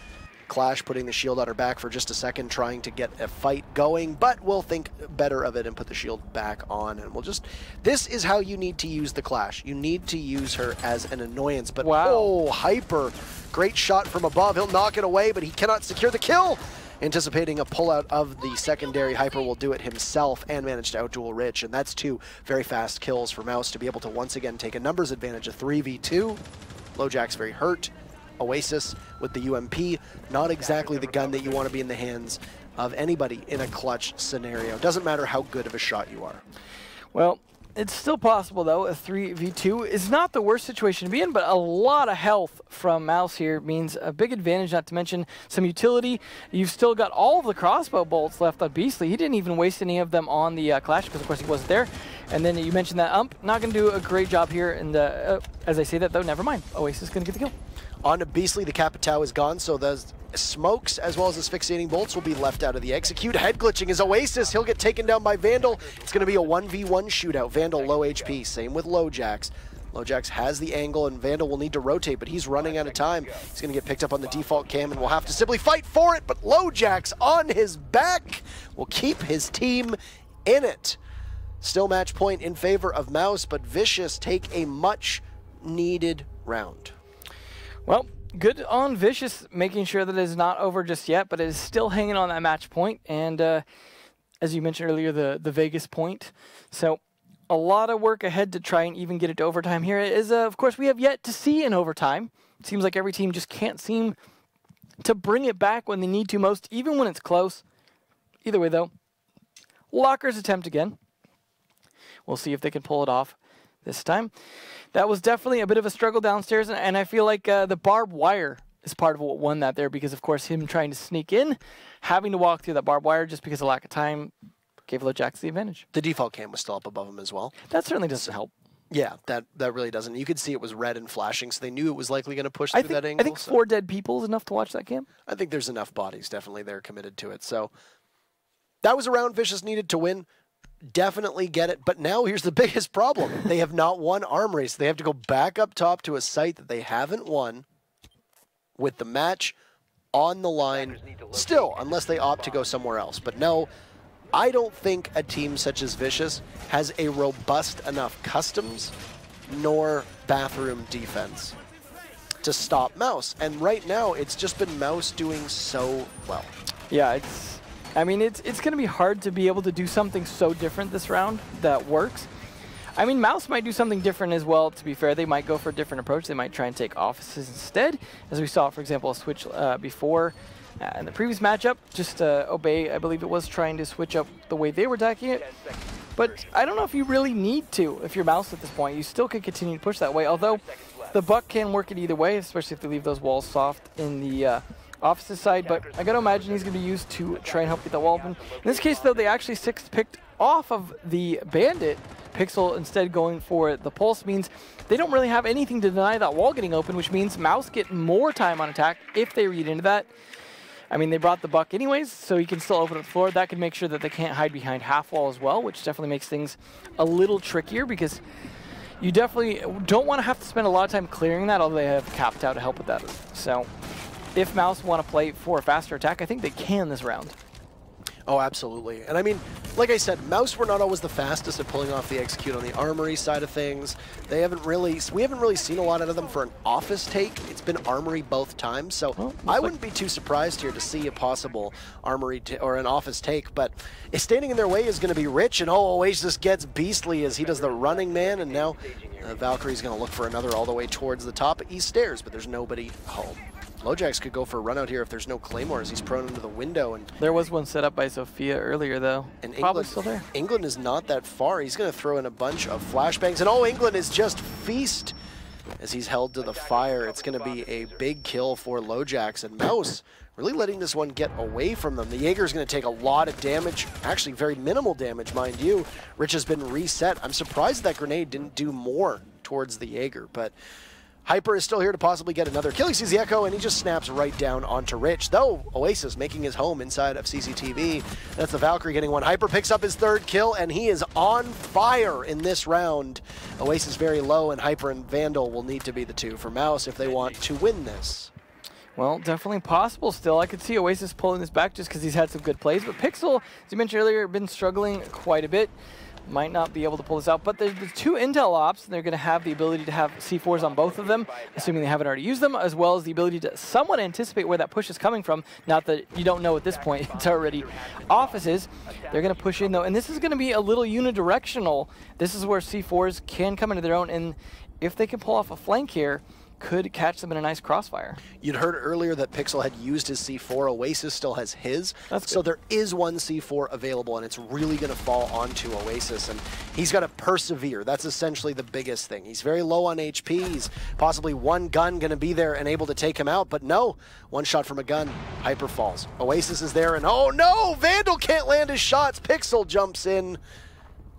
Clash putting the shield on her back for just a second, trying to get a fight going, but we'll think better of it and put the shield back on, and we'll just, this is how you need to use the Clash. You need to use her as an annoyance, but wow. Oh, Hyper, great shot from above. He'll knock it away, but he cannot secure the kill. Anticipating a pullout of the secondary, Hyper will do it himself and manage to outduel Rich, and that's 2 very fast kills for Mouz to be able to once again take a numbers advantage, a 3v2. LoJack's very hurt. Oasis with the UMP, not exactly the gun that you want to be in the hands of anybody in a clutch scenario. Doesn't matter how good of a shot you are. Well, it's still possible, though. A 3v2 is not the worst situation to be in, but a lot of health from Mouz here means a big advantage, not to mention some utility. You've still got all of the crossbow bolts left on Beastly. He didn't even waste any of them on the Clash because, of course, he wasn't there. And then you mentioned that not going to do a great job here. And as I say that, though, never mind. Oasis is going to get the kill. On to Beastly, the Capitao is gone, so the smokes as well as asphyxiating bolts will be left out of the execute. Head glitching is Oasis. He'll get taken down by Vandal. It's going to be a 1v1 shootout. Vandal low HP, same with LoJax. LoJax has the angle, and Vandal will need to rotate, but he's running out of time. He's going to get picked up on the default cam, and will have to simply fight for it, but LoJax on his back will keep his team in it. Still match point in favor of Mouz, but Vicious take a much-needed round. Well, good on Vicious, making sure that it is not over just yet, but it is still hanging on that match point. And as you mentioned earlier, the Vegas point. So a lot of work ahead to try and even get it to overtime here. Is, of course, we have yet to see an overtime. It seems like every team just can't seem to bring it back when they need to most, even when it's close. Either way, though, Lockers attempt again. We'll see if they can pull it off this time. That was definitely a bit of a struggle downstairs, and I feel like the barbed wire is part of what won that there, because, of course, him trying to sneak in, having to walk through that barbed wire just because of lack of time, gave LoJax the advantage. The default cam was still up above him as well. That certainly doesn't help. Yeah, that really doesn't. You could see it was red and flashing, so they knew it was likely going to push through that angle. I think 4 dead people is enough to watch that game. I think there's enough bodies definitely there committed to it. So that was a round Vicious needed to win. Definitely get it. But now here's the biggest problem. They have not won arm race. They have to go back up top to a site that they haven't won with the match on the line still, unless they opt to go somewhere else. But no, I don't think a team such as Vicious has a robust enough customs nor bathroom defense to stop Mouz. And right now, it's just been Mouz doing so well. Yeah, it's going to be hard to be able to do something so different this round that works. I mean, Mouz might do something different as well, to be fair. They might go for a different approach. They might try and take offices instead, as we saw, for example, a switch before in the previous matchup. Just Obey, I believe it was, trying to switch up the way they were attacking it. But I don't know if you really need to if you're Mouz at this point. You still could continue to push that way, although the Buck can work it either way, especially if they leave those walls soft in the offices side. But I got to imagine he's going to be used to try and help get the wall open. In this case, though, they actually picked off of the Bandit. Pixel instead going for the Pulse means they don't really have anything to deny that wall getting open, which means Mouz get more time on attack if they read into that. I mean, they brought the Buck anyways, so he can still open up the floor. That can make sure that they can't hide behind half wall as well, which definitely makes things a little trickier because you definitely don't want to have to spend a lot of time clearing that, although they have capped out to help with that. So if Mouz want to play for a faster attack, I think they can this round. Oh, absolutely. And I mean, like I said, Mouz were not always the fastest at pulling off the execute on the armory side of things. We haven't really seen a lot out of them for an office take. It's been armory both times, so I wouldn't be too surprised here to see a possible armory or an office take. But standing in their way is going to be Rich, and Oasis gets beastly as he does the running man, and now Valkyrie's going to look for another all the way towards the top east stairs, but there's nobody home. Lojax could go for a run out here if there's no claymores. He's prone into the window. And there was one set up by Sophia earlier, though. And probably still there. England is not that far. He's going to throw in a bunch of flashbangs. And England is just feast as he's held to the fire. It's going to be a big kill for Lojax. And Mouz really letting this one get away from them. The Jaeger's going to take a lot of damage. Actually, very minimal damage, mind you. Rich has been reset. I'm surprised that grenade didn't do more towards the Jaeger, but Hyper is still here to possibly get another kill. He sees the Echo, and he just snaps right down onto Rich. Though, Oasis making his home inside of CCTV. That's the Valkyrie getting one. Hyper picks up his third kill, and he is on fire in this round. Oasis very low, and Hyper and Vandal will need to be the two for Mouz if they want to win this. Well, definitely possible still. I could see Oasis pulling this back just because he's had some good plays. But Pixel, as you mentioned earlier, been struggling quite a bit. Might not be able to pull this out, but there's two intel ops, and they're going to have the ability to have C4s on both of them, assuming they haven't already used them, as well as the ability to somewhat anticipate where that push is coming from. Not that you don't know at this point, it's already offices. They're going to push in, though, and this is going to be a little unidirectional. This is where C4s can come into their own, and if they can pull off a flank here, could catch them in a nice crossfire. You'd heard earlier that Pixel had used his C4. Oasis still has his. So there is one C4 available, and it's really going to fall onto Oasis, and he's got to persevere. That's essentially the biggest thing. He's very low on HP. He's possibly one gun going to be there and able to take him out, but no. One shot from a gun. Hyper falls. Oasis is there, and oh no! Vandal can't land his shots. Pixel jumps in,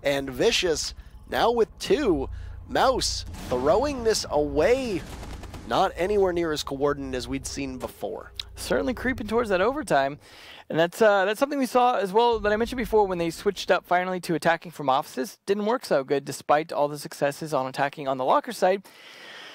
and Vicious now with two. Mouz throwing this away. Not anywhere near as coordinated as we'd seen before. Certainly creeping towards that overtime. And that's something we saw as well that I mentioned before when they switched up finally to attacking from offices. Didn't work so good despite all the successes on attacking on the locker side.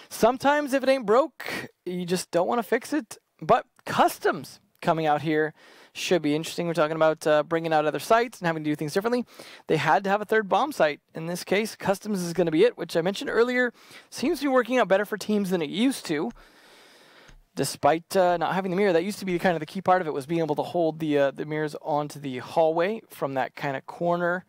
Sometimes if it ain't broke, you just don't want to fix it. But customs coming out here should be interesting. We're talking about bringing out other sites and having to do things differently. They had to have a third bomb site. In this case, customs is going to be it, which I mentioned earlier. Seems to be working out better for teams than it used to. Despite not having the mirror, that used to be kind of the key part of it, was being able to hold the mirrors onto the hallway from that kind of corner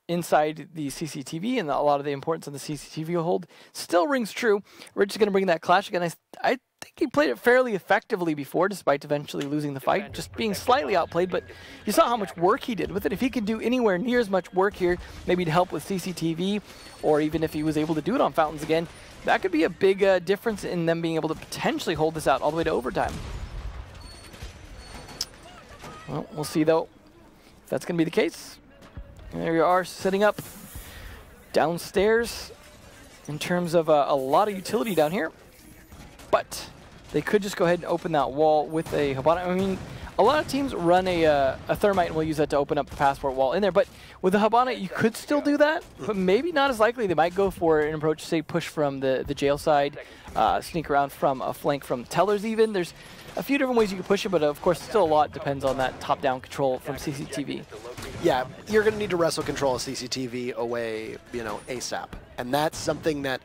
inside the CCTV, and a lot of the importance of the CCTV hold still rings true. Rich is going to bring that clash again. I think he played it fairly effectively before, despite eventually losing the fight, just being slightly outplayed, but you saw how much work he did with it. If he could do anywhere near as much work here, maybe to help with CCTV, or even if he was able to do it on Fountains again, that could be a big difference in them being able to potentially hold this out all the way to overtime. Well, we'll see, though, if that's going to be the case. There you are, setting up downstairs. in terms of a lot of utility down here. But they could just go ahead and open that wall with a Habana. I mean, a lot of teams run a Thermite and will use that to open up the passport wall in there. But with the Habana, you could still do that, but maybe not as likely. They might go for an approach, say, push from the jail side, sneak around from a flank from Tellers even. There's a few different ways you can push it, but of course, still a lot depends on that top-down control from CCTV. Yeah, you're going to need to wrestle control of CCTV away, you know, ASAP. And that's something that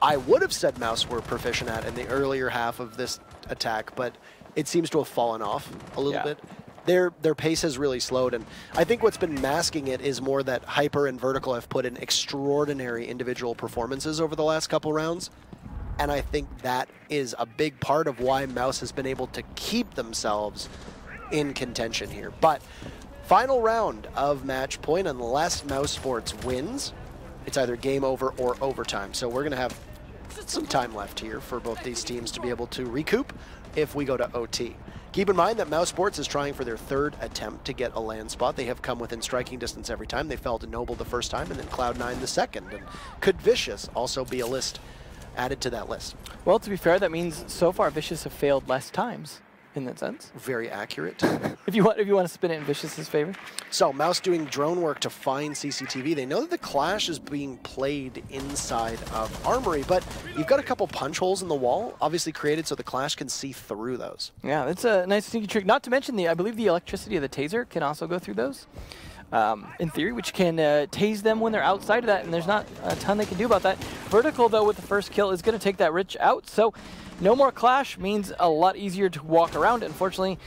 I would have said Mouse were proficient at in the earlier half of this attack, but it seems to have fallen off a little bit. Their pace has really slowed, and I think what's been masking it is more that Hyper and Vertical have put in extraordinary individual performances over the last couple rounds, and I think that is a big part of why Mouse has been able to keep themselves in contention here. But final round of match point, unless Mousesports wins, it's either game over or overtime. So we're going to have some time left here for both these teams to be able to recoup if we go to OT. Keep in mind that Mousesports is trying for their third attempt to get a land spot. They have come within striking distance every time. They fell to Noble the first time and then Cloud9 the second. And could Vicious also be a list added to that list? Well, to be fair, that means so far Vicious have failed less times in that sense. Very accurate. if you want to spin it in Vicious's favor. So Mouse doing drone work to find CCTV. They know that the Clash is being played inside of Armory, but you've got a couple punch holes in the wall, obviously created so the Clash can see through those. Yeah, that's a nice sneaky trick. Not to mention, I believe the electricity of the taser can also go through those. In theory, which can tase them when they're outside of that, and there's not a ton they can do about that. Vertical, though, with the first kill is going to take that Rich out, so no more Clash means a lot easier to walk around. Unfortunately,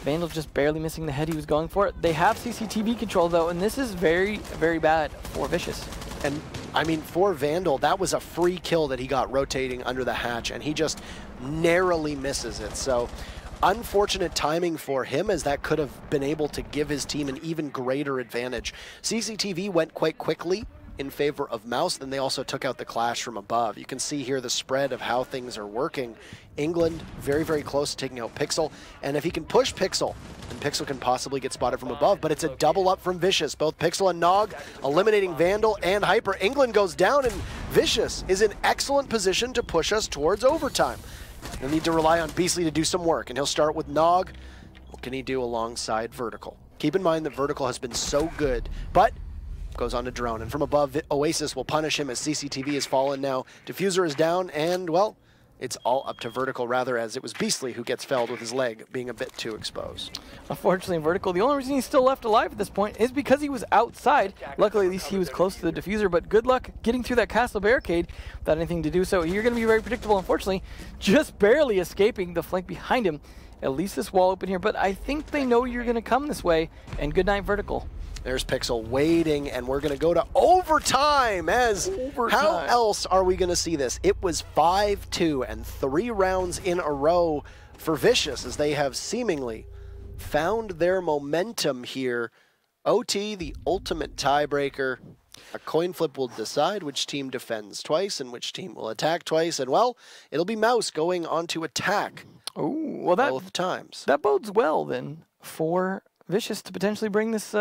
Vandal just barely missing the head he was going for. They have CCTV control, though, and this is very, very bad for Vicious. And, I mean, for Vandal, that was a free kill that he got rotating under the hatch, and he just narrowly misses it. So unfortunate timing for him, as that could have been able to give his team an even greater advantage. CCTV went quite quickly in favor of Mouse, then they also took out the Clash from above. You can see here the spread of how things are working. England very, very close to taking out Pixel, and if he can push Pixel, then Pixel can possibly get spotted from above, but it's a double up from Vicious. Both Pixel and Nog eliminating Vandal and Hyper. England goes down, and Vicious is in excellent position to push us towards overtime. He'll need to rely on Beastly to do some work, and he'll start with Nog. What can he do alongside Vertical? Keep in mind that Vertical has been so good, but goes on to drone, and from above, Oasis will punish him as CCTV has fallen now. Diffuser is down, and, well, it's all up to Vertical, rather, as it was Beastly who gets felled with his leg being a bit too exposed. Unfortunately, Vertical, the only reason he's still left alive at this point is because he was outside. Luckily, at least he was close to the Diffuser, but good luck getting through that castle barricade without anything to do so. You're going to be very predictable, unfortunately, just barely escaping the flank behind him. At least this wall open here, but I think they know you're going to come this way, and good night, Vertical. There's Pixel waiting, and we're going to go to overtime. How else are we going to see this? It was 5-2 and 3 rounds in a row for Vicious, as they have seemingly found their momentum here. OT, the ultimate tiebreaker. A coin flip will decide which team defends twice and which team will attack twice. And, well, it'll be Mouse going on to attack both times. That bodes well, then, for Vicious to potentially bring this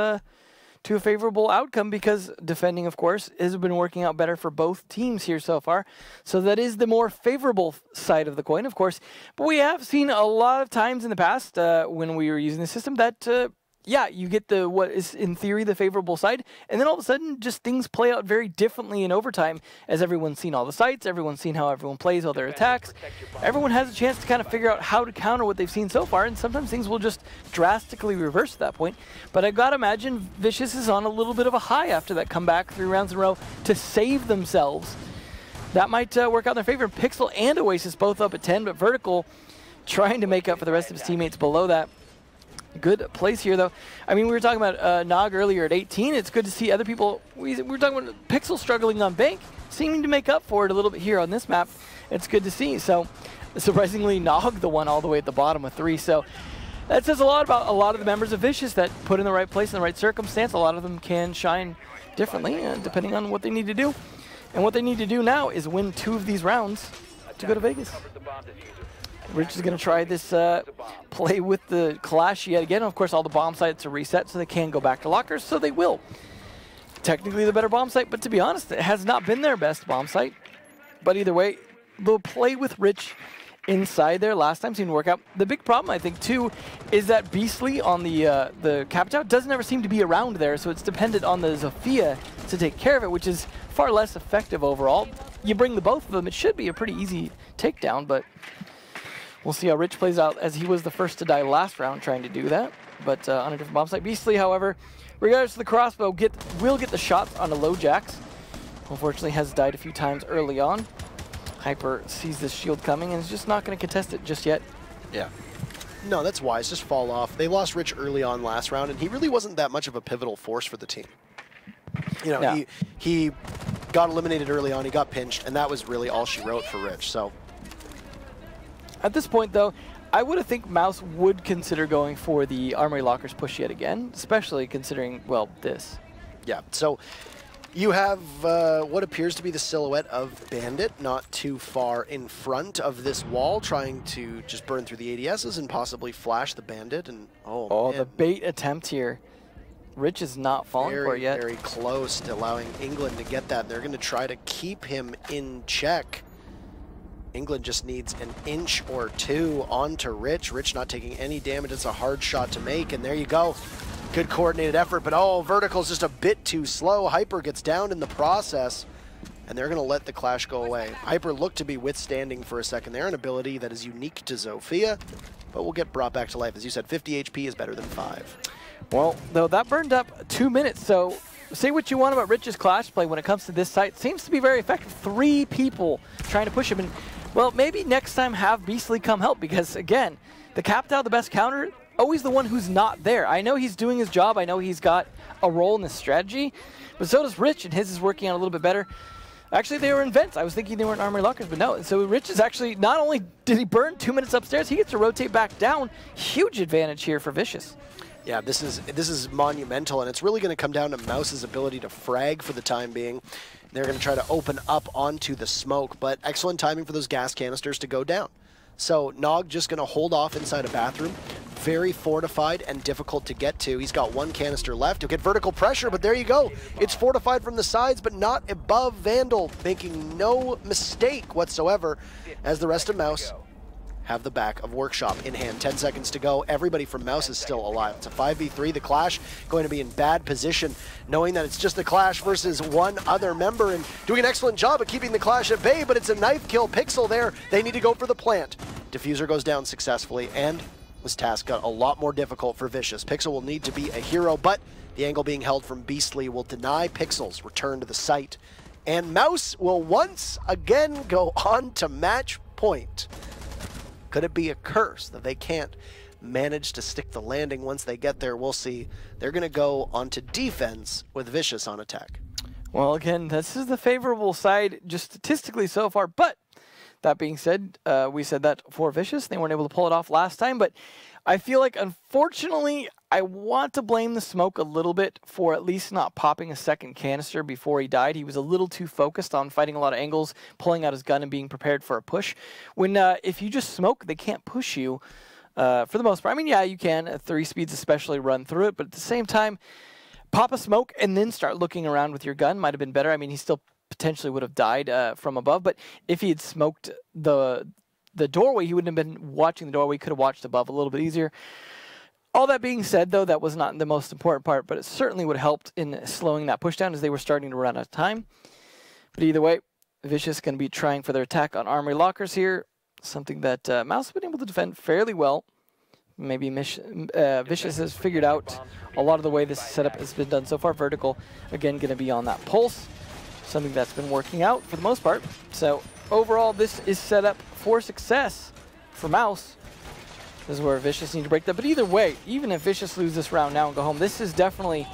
to a favorable outcome, because defending, of course, has been working out better for both teams here so far. So that is the more favorable side of the coin, of course. But we have seen a lot of times in the past when we were using the system that, yeah, you get what is in theory the favorable side, and then all of a sudden just things play out very differently in overtime, as everyone's seen all the sites, everyone's seen how everyone plays all their attacks. Everyone has a chance to kind of figure out how to counter what they've seen so far, and sometimes things will just drastically reverse at that point. But I've got to imagine Vicious is on a little bit of a high after that comeback 3 rounds in a row to save themselves. That might work out in their favor. Pixel and Oasis both up at 10, but Vertical trying to make up for the rest of his teammates below that. Good place here, though. I mean, we were talking about Nog earlier at 18. It's good to see other people. We were talking about Pixel struggling on Bank, seeming to make up for it a little bit here on this map. It's good to see. So, surprisingly, Nog the one all the way at the bottom with 3. So, that says a lot about a lot of the members of Vicious that put in the right place in the right circumstance. A lot of them can shine differently depending on what they need to do. And what they need to do now is win 2 of these rounds to go to Vegas. Rich is going to try this play with the Clash yet again. Of course, all the bomb sites are reset, so they can go back to lockers, so they will. Technically the better bomb site, but to be honest, it has not been their best bomb site. But either way, the play with Rich inside there last time seemed to work out. The big problem, I think, too, is that Beastly on the Capitao doesn't ever seem to be around there, so it's dependent on the Zofia to take care of it, which is far less effective overall. You bring the both of them, it should be a pretty easy takedown, but we'll see how Rich plays out, as he was the first to die last round trying to do that, but on a different bomb site. Beastly, however, regardless of the crossbow, will get the shots on the low jacks. Unfortunately, has died a few times early on. Hyper sees this shield coming and is just not going to contest it just yet. Yeah. No, that's wise. Just fall off. They lost Rich early on last round, and he really wasn't that much of a pivotal force for the team. You know, Yeah. he got eliminated early on, he got pinched, and that was really all she wrote for Rich. So At this point, though, I would have think Mouse would consider going for the Armory Lockers push yet again, especially considering, well, this. yeah, so you have what appears to be the silhouette of Bandit not too far in front of this wall, trying to just burn through the ADSs and possibly flash the Bandit. And oh, the bait attempt here. Rich is not falling for it yet. Very close to allowing England to get that. They're going to try to keep him in check. England just needs an inch or two onto Rich. Rich not taking any damage. It's a hard shot to make, and there you go. Good coordinated effort, but oh, Vertical's just a bit too slow. Hyper gets down in the process, and they're going to let the clash go away. Hyper looked to be withstanding for a second there, an ability that is unique to Zofia, but will get brought back to life. As you said, 50 HP is better than 5. Well, though, that burned up 2 minutes, so say what you want about Rich's clash play when it comes to this site. Seems to be very effective. 3 people trying to push him, and, well, maybe next time have Beastly come help, because, again, the Capitao, the best counter, always the one who's not there. I know he's doing his job. I know he's got a role in this strategy, but so does Rich, and his is working out a little bit better. Actually, they were in vents. I was thinking they were in Armory Lockers, but no. So Rich is actually, not only did he burn 2 minutes upstairs, he gets to rotate back down. Huge advantage here for Vicious. Yeah, this is monumental, and it's really going to come down to Mouse's ability to frag for the time being. They're going to try to open up onto the smoke, but excellent timing for those gas canisters to go down. So Nog just going to hold off inside a bathroom. Very fortified and difficult to get to. He's got 1 canister left. He'll get vertical pressure, but there you go. It's fortified from the sides, but not above Vandal, making no mistake whatsoever as the rest of Mouse have the back of Workshop in hand. 10 seconds to go. Everybody from Mouse is still alive. It's a 5v3. The Clash going to be in bad position, knowing that it's just the Clash versus one other member, and doing an excellent job of keeping the Clash at bay, but it's a knife kill. Pixel there. They need to go for the plant. Diffuser goes down successfully, and this task got a lot more difficult for Vicious. Pixel will need to be a hero, but the angle being held from Beastly will deny Pixel's return to the site. And Mouse will once again go on to match point. Could it be a curse that they can't manage to stick the landing once they get there? We'll see. They're going to go onto defense with Vicious on attack. Well, again, this is the favorable side just statistically so far, but that being said, we said that for Vicious. They weren't able to pull it off last time, but I feel like, unfortunately, I want to blame the smoke a little bit for at least not popping a second canister before he died. He was a little too focused on fighting a lot of angles, pulling out his gun and being prepared for a push. When if you just smoke, they can't push you for the most part. I mean, yeah, you can. At 3 speeds especially run through it, but at the same time, pop a smoke and then start looking around with your gun might have been better. I mean, he still potentially would have died from above, but if he had smoked the doorway, he wouldn't have been watching the doorway. He could have watched above a little bit easier. All that being said, though, that was not the most important part, but it certainly would have helped in slowing that push down as they were starting to run out of time. But either way, Vicious going to be trying for their attack on Armory Lockers here, something that Mouse has been able to defend fairly well. Maybe Vicious has figured out a lot of the way this setup has been done so far. Vertical, again, going to be on that pulse, something that's been working out for the most part. So overall, this is set up for success for Mouse. This is where Vicious need to break that. But either way, even if Vicious lose this round now and go home, this is definitely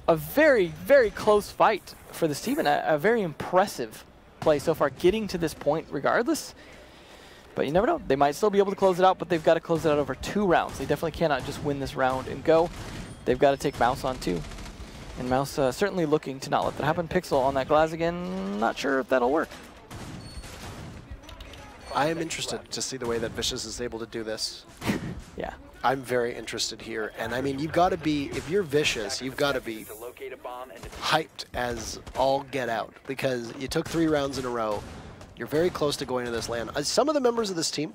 a very, very close fight for this team and a very impressive play so far, getting to this point regardless. But you never know. They might still be able to close it out, but they've got to close it out over 2 rounds. They definitely cannot just win this round and go. They've got to take Mouse on 2. And Mouse certainly looking to not let that happen. Pixel on that glass again. Not sure if that'll work. I am interested to see the way that Vicious is able to do this. Yeah. I'm very interested here. And I mean, you've got to be, if you're Vicious, you've got to be hyped as all get out. Because you took 3 rounds in a row. You're very close to going to this LAN. Some of the members of this team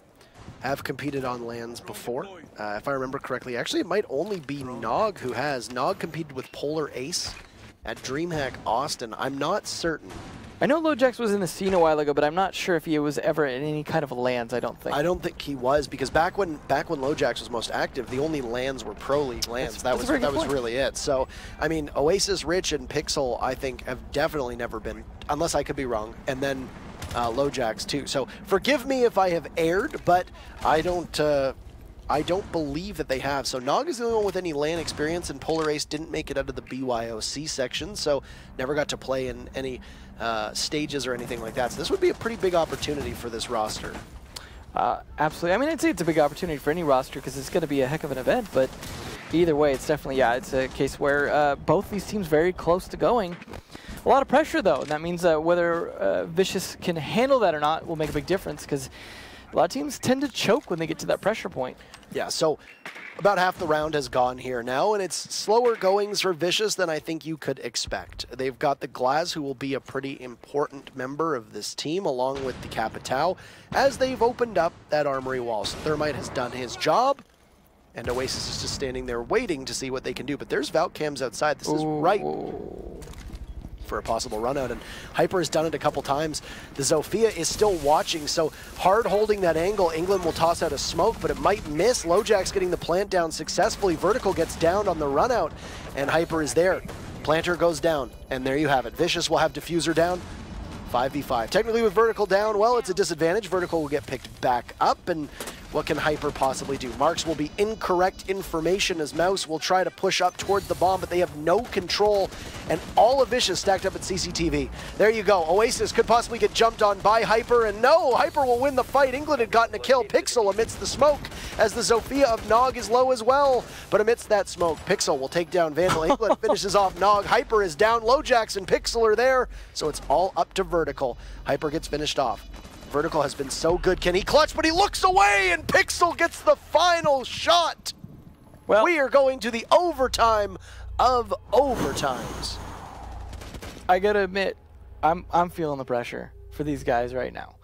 have competed on LANs before. If I remember correctly, actually it might only be Nog who has. Nog competed with Polar Ace at DreamHack Austin. I'm not certain. I know LoJax was in the scene a while ago, but I'm not sure if he was ever in any kind of LANs, I don't think. I don't think he was, because back when LoJax was most active, the only LANs were Pro League LANs. That was really it. So, I mean, Oasis, Rich, and Pixel, I think, have definitely never been, unless I could be wrong, and then LoJax too. So, forgive me if I have erred, but I don't believe that they have. So Nog is the only one with any LAN experience, and Polar Ace didn't make it out of the BYOC section, so never got to play in any stages or anything like that. So this would be a pretty big opportunity for this roster. Absolutely. I mean, I'd say it's a big opportunity for any roster because it's going to be a heck of an event, but either way, it's definitely, yeah, it's a case where both these teams very close to going. A lot of pressure, though, and that means whether Vicious can handle that or not will make a big difference, because a lot of teams tend to choke when they get to that pressure point. Yeah, so about half the round has gone here now, and it's slower goings for Vicious than I think you could expect. They've got the Glaz, who will be a pretty important member of this team, along with the Capitao, as they've opened up that armory wall. So Thermite has done his job, and Oasis is just standing there waiting to see what they can do. But there's Valcams outside. This is right for a possible run out, and Hyper has done it a couple times. The Zofia is still watching, so hard holding that angle. England will toss out a smoke, but it might miss. LoJax getting the plant down successfully. Vertical gets downed on the run out, and Hyper is there. Planter goes down, and there you have it. Vicious will have Diffuser down. 5v5. Technically with Vertical down, well, it's a disadvantage. Vertical will get picked back up, and what can Hyper possibly do? Marks will be incorrect information as Mouz will try to push up towards the bomb, but they have no control, and all of Vicious stacked up at CCTV. There you go. Oasis could possibly get jumped on by Hyper, and no, Hyper will win the fight. England had gotten a kill. Pixel amidst the smoke, as the Zofia of Nog is low as well. But amidst that smoke, Pixel will take down Vandal. England finishes off Nog. Hyper is down. LoJax and Pixel are there, so it's all up to Vertical. Hyper gets finished off. Vertical has been so good. Can he clutch? But he looks away, and Pixel gets the final shot. Well, we are going to the overtime of overtimes. I gotta admit, I'm feeling the pressure for these guys right now.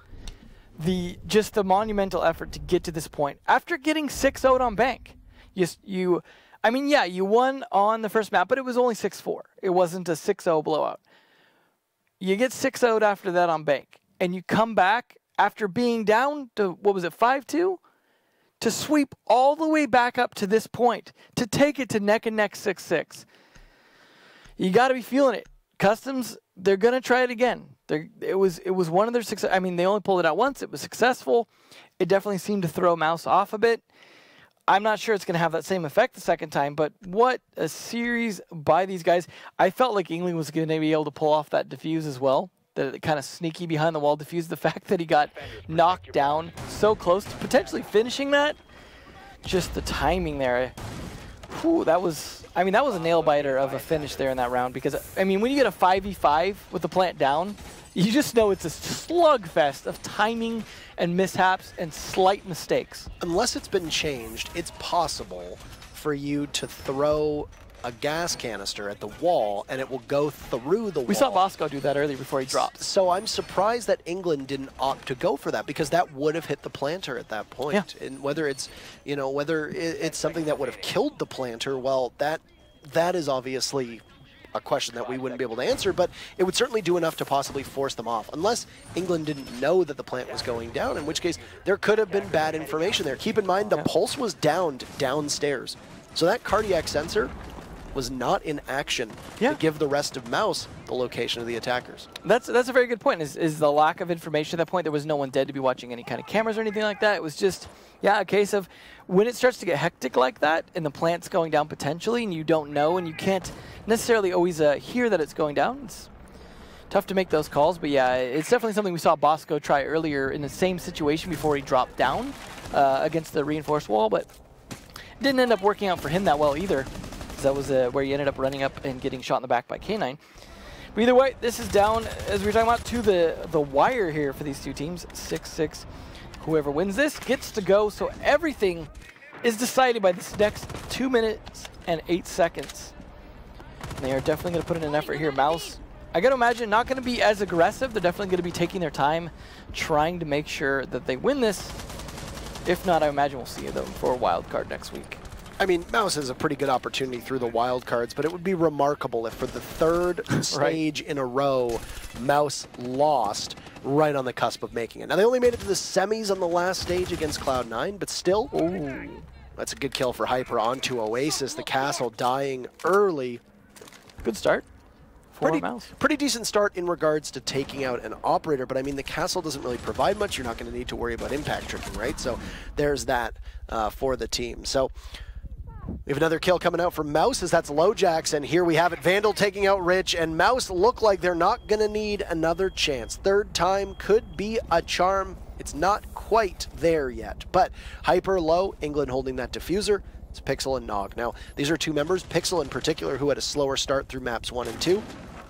Just the monumental effort to get to this point after getting 6-0'd on Bank. I mean, yeah, you won on the first map, but it was only 6-4. It wasn't a 6-0 blowout. You get 6-0'd after that on Bank, and you come back after being down to, what was it, 5-2? To sweep all the way back up to this point, to take it to neck and neck 6-6. You got to be feeling it. Customs, they're going to try it again. It was one of their success. I mean, they only pulled it out once. It was successful. It definitely seemed to throw Mouz off a bit. I'm not sure it's going to have that same effect the second time, but what a series by these guys. I felt like England was going to be able to pull off that defuse as well. The kind of sneaky behind the wall diffuse. The fact that he got knocked down so close to potentially finishing that. Just the timing there. Whew, that was a nail biter of a finish there in that round, because, I mean, when you get a 5v5 with the plant down, you just know it's a slugfest of timing and mishaps and slight mistakes. Unless it's been changed, it's possible for you to throw a gas canister at the wall and it will go through the wall. We saw Bosco do that earlier before he dropped. So I'm surprised that England didn't opt to go for that, because that would have hit the planter at that point. Yeah. And whether it's, whether it's something that would have killed the planter, well, that is obviously a question that we wouldn't be able to answer, but it would certainly do enough to possibly force them off, unless England didn't know that the plant was going down, in which case there could have been bad information there. Keep in mind, the pulse was downed downstairs. So that cardiac sensor was not in action to give the rest of Mouz the location of the attackers. That's a very good point, is the lack of information at that point. There was no one dead to be watching any kind of cameras or anything like that. It was just, a case of when it starts to get hectic like that and the plant's going down potentially and you don't know and you can't necessarily always hear that it's going down, it's tough to make those calls. But yeah, it's definitely something we saw Bosco try earlier in the same situation before he dropped down against the reinforced wall, but didn't end up working out for him that well either. That was where he ended up running up and getting shot in the back by K9. But either way, this is down, as we were talking about, to the wire here for these two teams. 6-6. Whoever wins this gets to go, so everything is decided by this next 2 minutes and 8 seconds. And they are definitely going to put in an effort here. Mouz, I got to imagine not going to be as aggressive. They're definitely going to be taking their time, trying to make sure that they win this. If not, I imagine we'll see them for a wild card next week. I mean, Mouz has a pretty good opportunity through the wild cards, but it would be remarkable if for the third stage in a row, Mouz lost right on the cusp of making it. Now, they only made it to the semis on the last stage against Cloud9, but still, that's a good kill for Hyper onto Oasis. The castle dying early. Good start. Pretty decent start in regards to taking out an operator, but I mean, the castle doesn't really provide much. You're not going to need to worry about impact tricking, right? So there's that for the team. So we have another kill coming out from Mouz, as that's LoJax, and here we have it. Vandal taking out Rich, and Mouz look like they're not going to need another chance. Third time could be a charm. It's not quite there yet, but Hyper low, England holding that diffuser. It's Pixel and Nog. Now, these are two members, Pixel in particular, who had a slower start through maps 1 and 2.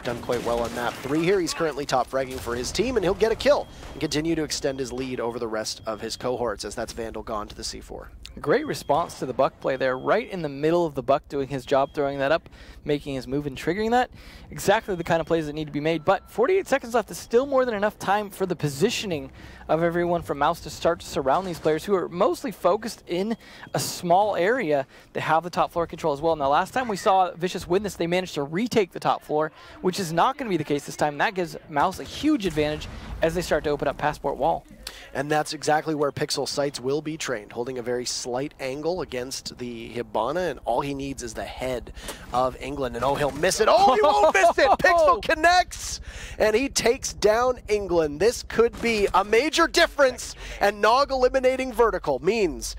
Done quite well on map 3 here. He's currently top fragging for his team, and he'll get a kill and continue to extend his lead over the rest of his cohorts, as that's Vandal gone to the C4. Great response to the Buck play there, right in the middle of the Buck doing his job, throwing that up, making his move and triggering that. Exactly the kind of plays that need to be made, but 48 seconds left is still more than enough time for the positioning of everyone from Mouz to start to surround these players who are mostly focused in a small area. They have the top floor control as well. Now, last time we saw Vicious win this, they managed to retake the top floor, which is not going to be the case this time. That gives Mouz a huge advantage as they start to open up Passport Wall. And that's exactly where Pixel sights will be trained, holding a very slight angle against the Hibana, and all he needs is the head of England. And oh, he'll miss it. Oh, he won't miss it! Pixel connects, and he takes down England. This could be a major difference, and Nog eliminating Vertical means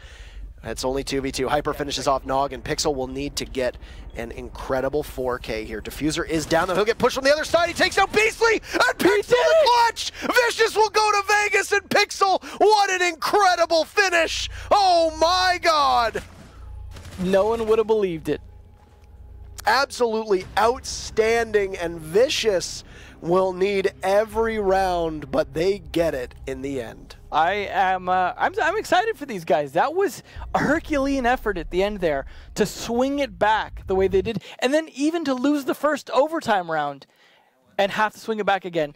it's only 2v2. Hyper finishes off Nog, and Pixel will need to get an incredible 4K here. Diffuser is down, though. He'll get pushed from the other side. He takes out Beastly, and Pixel the clutch! Vicious will go to Vegas, and Pixel, what an incredible finish! Oh my god! No one would have believed it. Absolutely outstanding, and Vicious will need every round, but they get it in the end. I'm excited for these guys. That was a Herculean effort at the end there to swing it back the way they did, and then even to lose the first overtime round and have to swing it back again.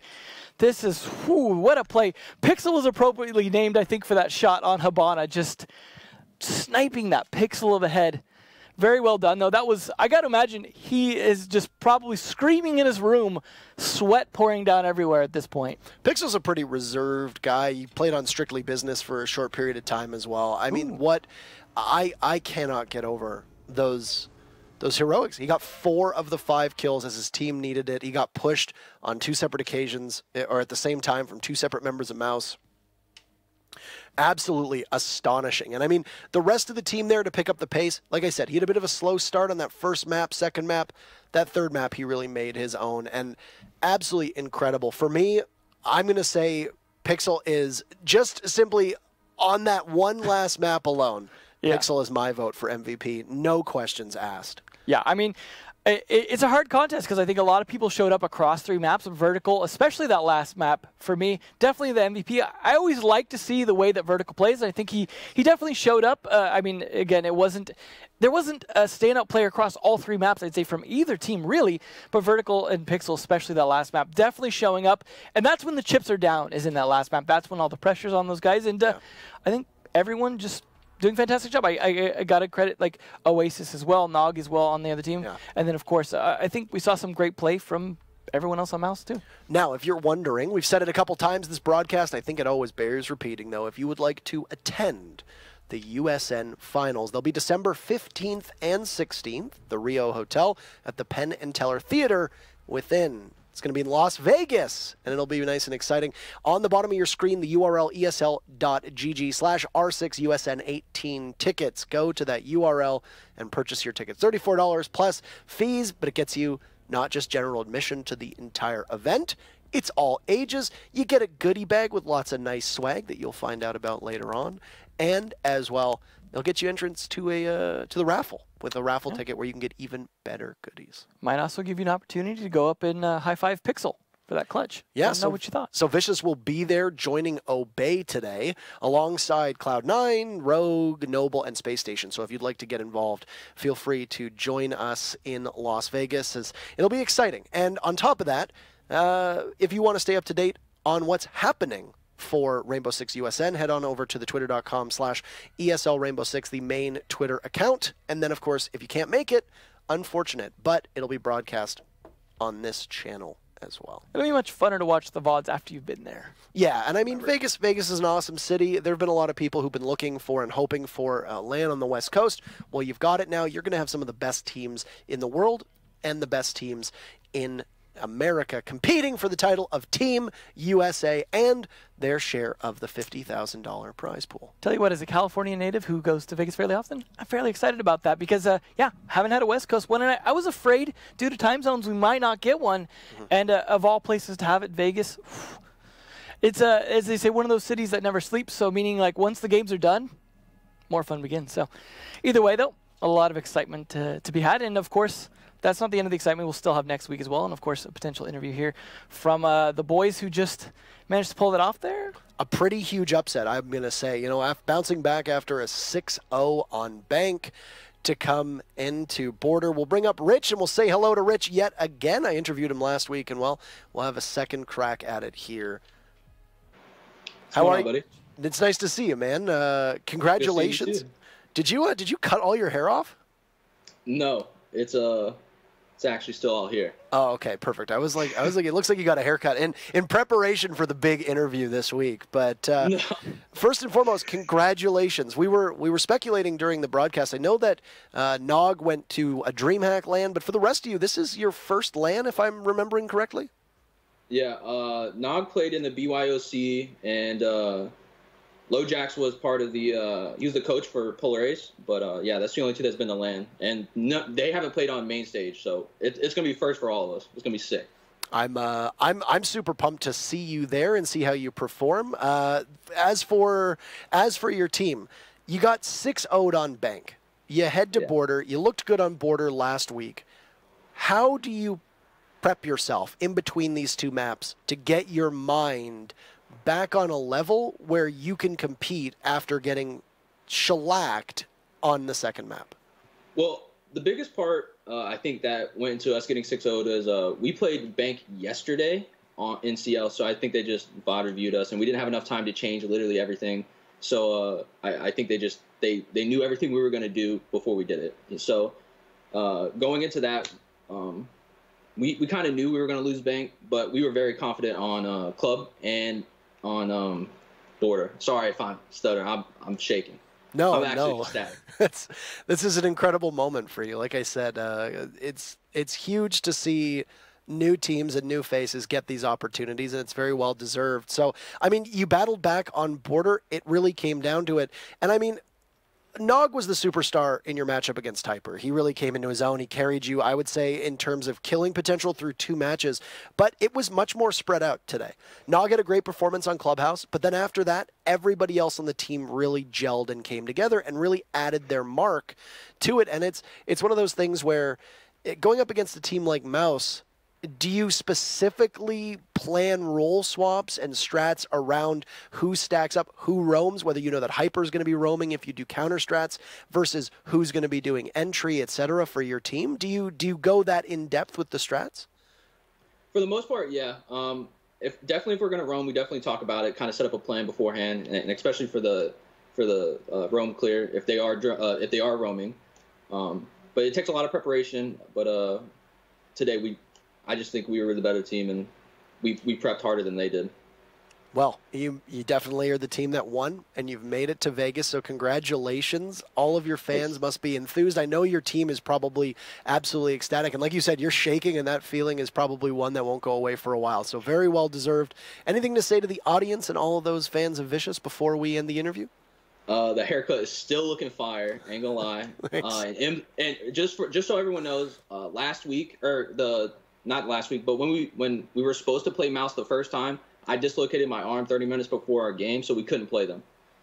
This is, what a play. Pixel was appropriately named, I think, for that shot on Hibana, just sniping that pixel of a head. Very well done, though. That was, I got to imagine, he is just probably screaming in his room, sweat pouring down everywhere at this point. Pixel's a pretty reserved guy. He played on Strictly Business for a short period of time as well. I mean, what I cannot get over those heroics. He got 4 of the 5 kills as his team needed it. He got pushed on 2 separate occasions, or at the same time, from 2 separate members of Mouz. Absolutely astonishing. And I mean, the rest of the team there to pick up the pace, like I said, he had a bit of a slow start on that first map, second map. That third map, he really made his own, and absolutely incredible. For me, I'm going to say Pixel is just simply on that one last map alone. Yeah. Pixel is my vote for MVP. No questions asked. Yeah, I mean, it's a hard contest because I think a lot of people showed up across 3 maps of Vertical, especially that last map. For me, definitely the MVP. I always like to see the way that Vertical plays. I think he definitely showed up. I mean, again, there wasn't a standout player across all 3 maps, I'd say, from either team, really. But Vertical and Pixel, especially that last map, definitely showing up. And that's when the chips are down, is in that last map. That's when all the pressure's on those guys. And I think everyone just doing a fantastic job. I got to credit like Oasis as well, Nog as well on the other team. Yeah. And then, of course, I think we saw some great play from everyone else on Mouz too. Now, if you're wondering, we've said it a couple times this broadcast, I think it always bears repeating, though, if you would like to attend the USN Finals, they'll be December 15th and 16th, the Rio Hotel at the Penn and Teller Theater within. It's going to be in Las Vegas, and it'll be nice and exciting. On the bottom of your screen, the URL esl.gg/R6USN18 tickets. Go to that URL and purchase your tickets. $34 plus fees, but it gets you not just general admission to the entire event. It's all ages. You get a goodie bag with lots of nice swag that you'll find out about later on. And as well, they'll get you entrance to the raffle with a raffle ticket where you can get even better goodies. Might also give you an opportunity to go up and high-five Pixel for that clutch. Yeah, Let me know what you thought. So Vicious will be there joining Obey today alongside Cloud9, Rogue, Noble, and Space Station. So if you'd like to get involved, feel free to join us in Las Vegas, as it'll be exciting. And on top of that, if you want to stay up to date on what's happening for Rainbow6 USN, head on over to the twitter.com/ESL Rainbow6, the main Twitter account. And then, of course, if you can't make it, unfortunate, but it'll be broadcast on this channel as well. It'll be much funner to watch the VODs after you've been there. Yeah, and I mean, Vegas is an awesome city. There have been a lot of people who've been looking for and hoping for land on the West Coast. Well, you've got it now. You're going to have some of the best teams in the world and the best teams in America competing for the title of Team USA and their share of the $50,000 prize pool. Tell you what, as a California native who goes to Vegas fairly often, I'm fairly excited about that because, yeah, haven't had a West Coast one, and I was afraid due to time zones we might not get one, and of all places to have it, Vegas, it's, as they say, one of those cities that never sleeps, so meaning like once the games are done, more fun begins. So either way, though, a lot of excitement to be had, and of course, that's not the end of the excitement. We'll still have next week as well, and of course, a potential interview here from the boys who just managed to pull it off there. A pretty huge upset, I'm going to say. You know, bouncing back after a 6-0 on Bank to come into Border. We'll bring up Rich, and we'll say hello to Rich yet again. I interviewed him last week, and, well, we'll have a second crack at it here. How are you, buddy? It's nice to see you, man. Congratulations. Did you cut all your hair off? No, it's actually still all here. Oh, okay, perfect. I was like, it looks like you got a haircut in preparation for the big interview this week. But no. First and foremost, congratulations. We were speculating during the broadcast. I know that Nog went to a DreamHack LAN, but for the rest of you, this is your first LAN, if I'm remembering correctly. Yeah, Nog played in the BYOC, and Lojax was part of the he was the coach for Polar Ace, but yeah, that's the only two that's been to LAN, and they haven't played on main stage, so it's gonna be first for all of us. It's gonna be sick. I'm super pumped to see you there and see how you perform. As for your team, you got 6-0'd on Bank. You head to Border. You looked good on Border last week. How do you prep yourself in between these two maps to get your mind back on a level where you can compete after getting shellacked on the second map? Well, the biggest part, I think, that went into us getting 6-0'd is we played Bank yesterday in CL, so I think they just VOD reviewed us, and we didn't have enough time to change literally everything. So I think they knew everything we were going to do before we did it. And so going into that, we kind of knew we were going to lose Bank, but we were very confident on Club and on Border. Sorry if I'm stuttering. I'm shaking. No, I'm actually ecstatic. This is an incredible moment for you. Like I said, it's huge to see new teams and new faces get these opportunities, and it's very well deserved. So, I mean, you battled back on Border. It really came down to it. And I mean, Nog was the superstar in your matchup against Typer. He really came into his own. He carried you, I would say, in terms of killing potential through 2 matches. But it was much more spread out today. Nog had a great performance on Clubhouse, but then after that, everybody else on the team really gelled and came together and really added their mark to it. And it's one of those things where going up against a team like Mouz, do you specifically plan role swaps and strats around who stacks up, who roams, whether you know that Hyper is going to be roaming if you do counter strats versus who's going to be doing entry, etc. for your team? Do you go that in depth with the strats? For the most part, yeah. If we're going to roam, we definitely talk about it, kind of set up a plan beforehand, and especially for the roam clear if they are roaming. But it takes a lot of preparation. But today I just think we were the better team, and we prepped harder than they did. Well, you definitely are the team that won, and you've made it to Vegas, so congratulations. All of your fans must be enthused. I know your team is probably absolutely ecstatic, and like you said, you're shaking, and that feeling is probably one that won't go away for a while, so very well deserved. Anything to say to the audience and all of those fans of Vicious before we end the interview? The haircut is still looking fire, ain't gonna lie. And just so everyone knows, last week, not last week, but when we were supposed to play Mouse the first time, I dislocated my arm 30 minutes before our game, so we couldn't play them.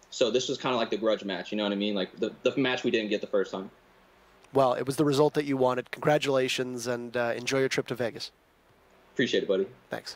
So this was kind of like the grudge match, you know what I mean? Like the match we didn't get the first time. Well, it was the result that you wanted. Congratulations, and enjoy your trip to Vegas. Appreciate it, buddy. Thanks.